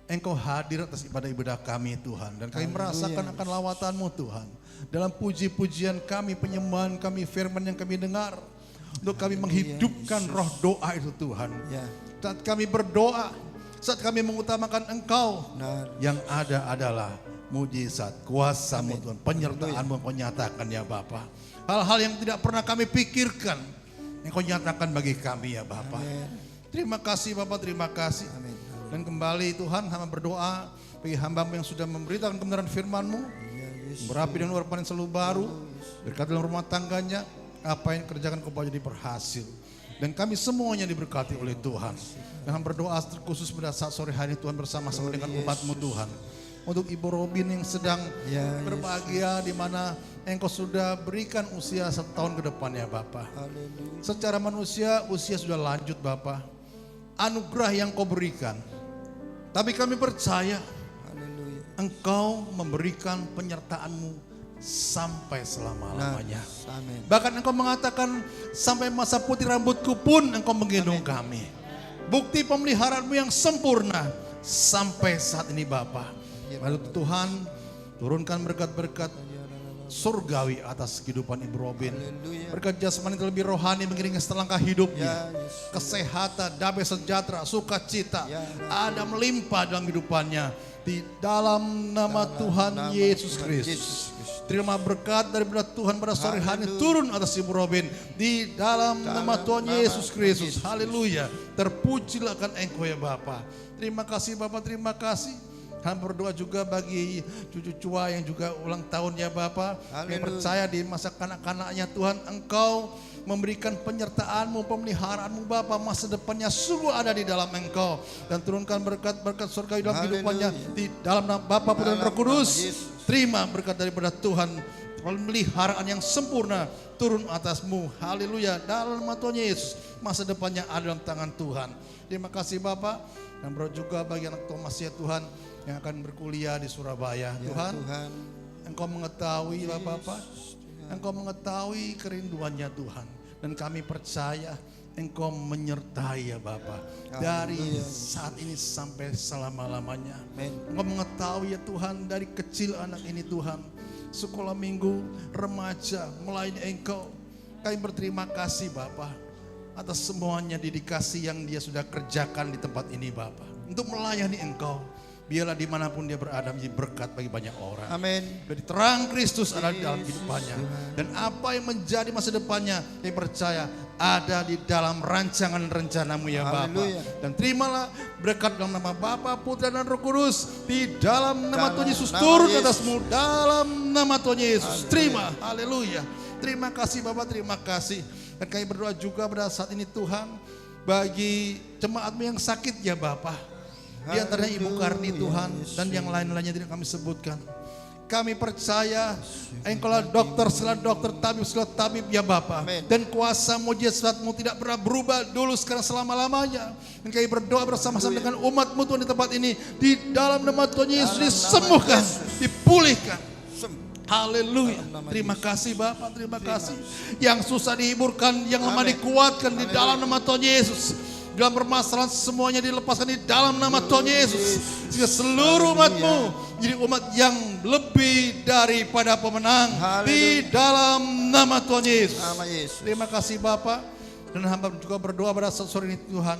Engkau hadir atas ibadah kami Tuhan. Dan kami merasakan akan lawatan-Mu Tuhan. Dalam puji-pujian kami, penyembahan kami, firman yang kami dengar. Untuk kami menghidupkan roh doa itu Tuhan. Saat kami berdoa, saat kami mengutamakan Engkau, yang ada adalah mujizat, kuasa-Mu Tuhan, penyertaan-Mu menyatakan ya Bapa. Hal-hal yang tidak pernah kami pikirkan, Engkau nyatakan bagi kami ya Bapa. Terima kasih Bapa, terima kasih. Dan kembali Tuhan, hamba berdoa bagi hamba-Mu yang sudah memberitakan kebenaran firman-Mu, berapi dengan urapan yang selalu baru, berkat dalam rumah tangganya, apa yang kerjakan Kau jadi berhasil. Dan kami semuanya diberkati oleh Tuhan. Dan hamba berdoa terkhusus pada saat sore hari Tuhan bersama-sama dengan umat-Mu Tuhan. Untuk Ibu Robin yang sedang berbahagia di mana Engkau sudah berikan usia 1 tahun ke depan ya Bapa. Secara manusia usia sudah lanjut Bapa. Anugerah yang Kau berikan. Tapi kami percaya Engkau memberikan penyertaan-Mu sampai selama-lamanya. Bahkan Engkau mengatakan sampai masa putih rambutku pun Engkau menggendong kami. Bukti pemeliharaanmu yang sempurna sampai saat ini Bapa. Lalu Tuhan turunkan berkat-berkat surgawi atas kehidupan Ibu Robin. Berkat jasmani terlebih rohani mengiringi setelangkah hidupnya. Kesehatan, damai sejahtera, sukacita ada melimpah dalam hidupannya. Di dalam nama Tuhan Yesus Kristus. Terima berkat daripada Tuhan pada sore hari turun atas Ibu Robin. Di dalam nama Tuhan Yesus Kristus. Haleluya. Terpujilah kan Engkau ya Bapa. Terima kasih Bapa, terima kasih. Kami berdoa juga bagi cucu cua yang juga ulang tahun ya Bapa. Kami percaya di masa kanak-kanaknya Tuhan Engkau memberikan penyertaan-Mu, pemeliharaan-Mu Bapa. Masa depannya sungguh ada di dalam Engkau. Dan turunkan berkat-berkat surga dalam kehidupannya. Di dalam nama Bapa, Putra dan Roh Kudus. Terima berkat daripada Tuhan. Pemeliharaan yang sempurna turun atas-Mu. Haleluya. Dalam nama Tuhan Yesus. Masa depannya ada dalam tangan Tuhan. Terima kasih Bapa. Dan berdoa juga bagi anak Thomas ya Tuhan, yang akan berkuliah di Surabaya. Tuhan, Engkau mengetahui Bapak, Engkau mengetahui kerinduannya Tuhan. Dan kami percaya Engkau menyertai ya Bapa. Dari saat ini sampai selama-lamanya. Engkau mengetahui ya Tuhan, dari kecil anak ini Tuhan, sekolah minggu, remaja, melayani Engkau. Kami berterima kasih Bapa atas semuanya dedikasi yang dia sudah kerjakan di tempat ini Bapa. Untuk melayani Engkau. Biarlah dimanapun dia berada menjadi berkat bagi banyak orang. Amin. Jadi terang Kristus ada di dalam kehidupannya. Dan apa yang menjadi masa depannya, dia percaya ada di dalam rancangan rencanamu ya Bapa. Dan terimalah berkat dalam nama Bapa, Putra dan Roh Kudus. Di dalam nama Tuhan Yesus turun ke atasmu. Dalam nama Tuhan Yesus. Terima. Haleluya. Terima kasih Bapa, terima kasih. Dan kami berdoa juga pada saat ini Tuhan, bagi jemaatmu yang sakit ya Bapa. Di antaranya Ibu Karni Tuhan, dan yang lain-lainnya tidak kami sebutkan. Kami percaya Engkaulah dokter setelah dokter, tabib setelah tabib ya Bapa. Dan kuasa mujizat-Mu tidak pernah berubah dulu, sekarang, selama-lamanya. Dan kami berdoa bersama-sama dengan umat-Mu Tuhan di tempat ini. Di dalam nama Tuhan Yesus disembuhkan, dipulihkan. Haleluya. Terima kasih Bapak, terima kasih. Yang susah dihiburkan, yang lemah dikuatkan di dalam nama Tuhan Yesus. Dalam permasalahan semuanya dilepaskan di dalam nama Tuhan Yesus. Sehingga seluruh umat-Mu jadi umat yang lebih daripada pemenang. Di dalam nama Tuhan Yesus. Terima kasih Bapak. Dan hamba juga berdoa pada saat sore ini Tuhan,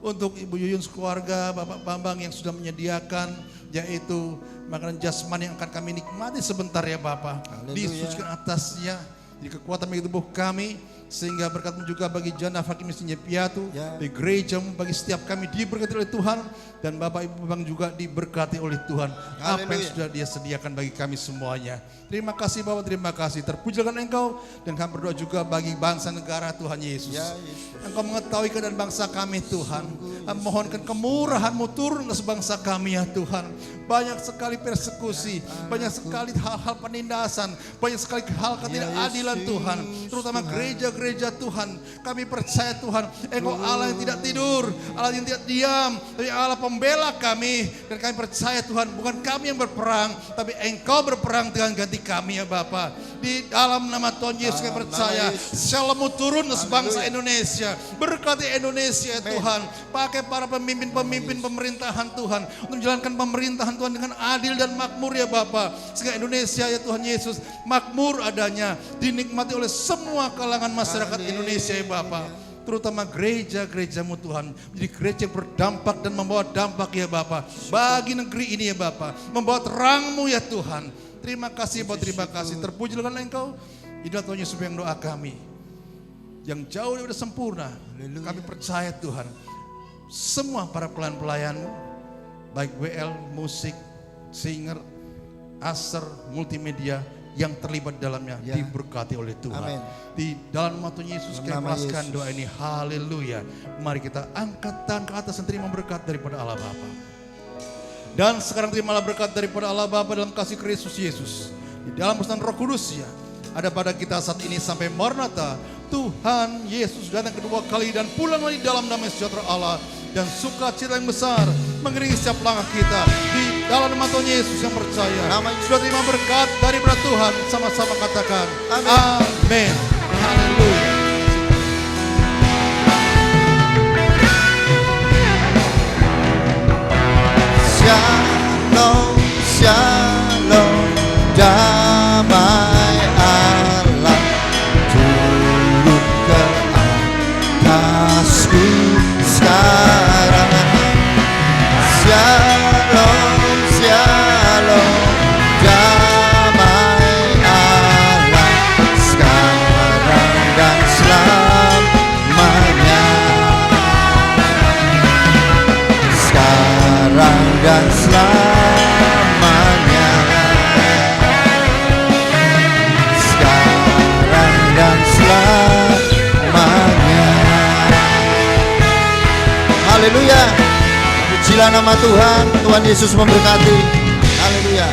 untuk Ibu Yuyun sekeluarga, Bapak Bambang yang sudah menyediakan, yaitu makanan jasmani yang akan kami nikmati sebentar ya Bapak. Disucikan atasnya Jadi kekuatan bagi tubuh kami, sehingga berkat-Mu juga bagi janda Hakim Istrinya Piatu, Ya. bagi gereja-Mu, bagi setiap kami diberkati oleh Tuhan, dan Bapak Ibu Bang juga diberkati oleh Tuhan. Apa yang Haleluya. sudah Dia sediakan bagi kami semuanya. Terima kasih Bapak, terima kasih. Terpujilah Engkau, dan kami berdoa juga bagi bangsa negara Tuhan Yesus. Ya, Yesus. Engkau mengetahui keadaan bangsa kami Tuhan. Kami mohonkan kemurahan-Mu turun ke sebangsa kami ya Tuhan. Banyak sekali persekusi, banyak sekali hal-hal penindasan, banyak sekali hal ketidakadilan Tuhan. Terutama gereja-gereja Tuhan. Kami percaya Tuhan, Engkau Allah yang tidak tidur, Allah yang tidak diam, tapi Allah pembela kami. Dan kami percaya Tuhan, bukan kami yang berperang, tapi Engkau berperang dengan ganti kami ya Bapa. Di dalam nama Tuhan Yesus kami percaya, Shalom-Mu turun ke sebangsa Indonesia. Berkati Indonesia ya Tuhan. Pakai para pemimpin-pemimpin pemerintahan Tuhan untuk menjalankan pemerintahan Tuhan dengan adil dan makmur ya Bapa. Sehingga Indonesia ya Tuhan Yesus makmur adanya, dinikmati oleh semua kalangan masyarakat Indonesia ya Bapa. Terutama gereja-gereja-Mu Tuhan, menjadi gereja yang berdampak dan membawa dampak ya Bapa bagi negeri ini ya Bapa, membawa terang-Mu ya Tuhan. Terima kasih Bapak, terima kasih. Terpujilah Engkau. Inilah Tuhan Yesus yang doa kami yang jauh daripada sempurna. Kami percaya Tuhan, semua para pelayan-pelayan-Mu, baik WL, musik, singer, aser, multimedia yang terlibat dalamnya Ya. diberkati oleh Tuhan. Amin. Di dalam nama Tuhan Yesus kami Dalam nama ikhlaskan Yesus. doa ini. Haleluya. Mari kita angkat tangan ke atas dan terima berkat daripada Allah Bapa. Dan sekarang terimalah berkat daripada Allah Bapa dalam kasih Kristus Yesus. Di dalam pesan Roh Kudus ya, ada pada kita saat ini sampai Maranatha. Tuhan Yesus datang kedua kali dan pulang lagi dalam damai sejahtera Allah dan sukacita yang besar mengiringi setiap langkah kita. Di dalam nama Tuhan Yesus yang percaya, Nama Yesus. sudah terima berkat daripada Tuhan, sama-sama katakan Amin. Amin. Haleluya. Shalom, shalom, damai Allah turun ke atasku sekarang. Shalom, shalom, damai Allah sekarang dan selamanya. Sekarang dan selamanya. Sekarang dan selamanya. Haleluya. Pujilah nama Tuhan. Tuhan Yesus memberkati. Haleluya.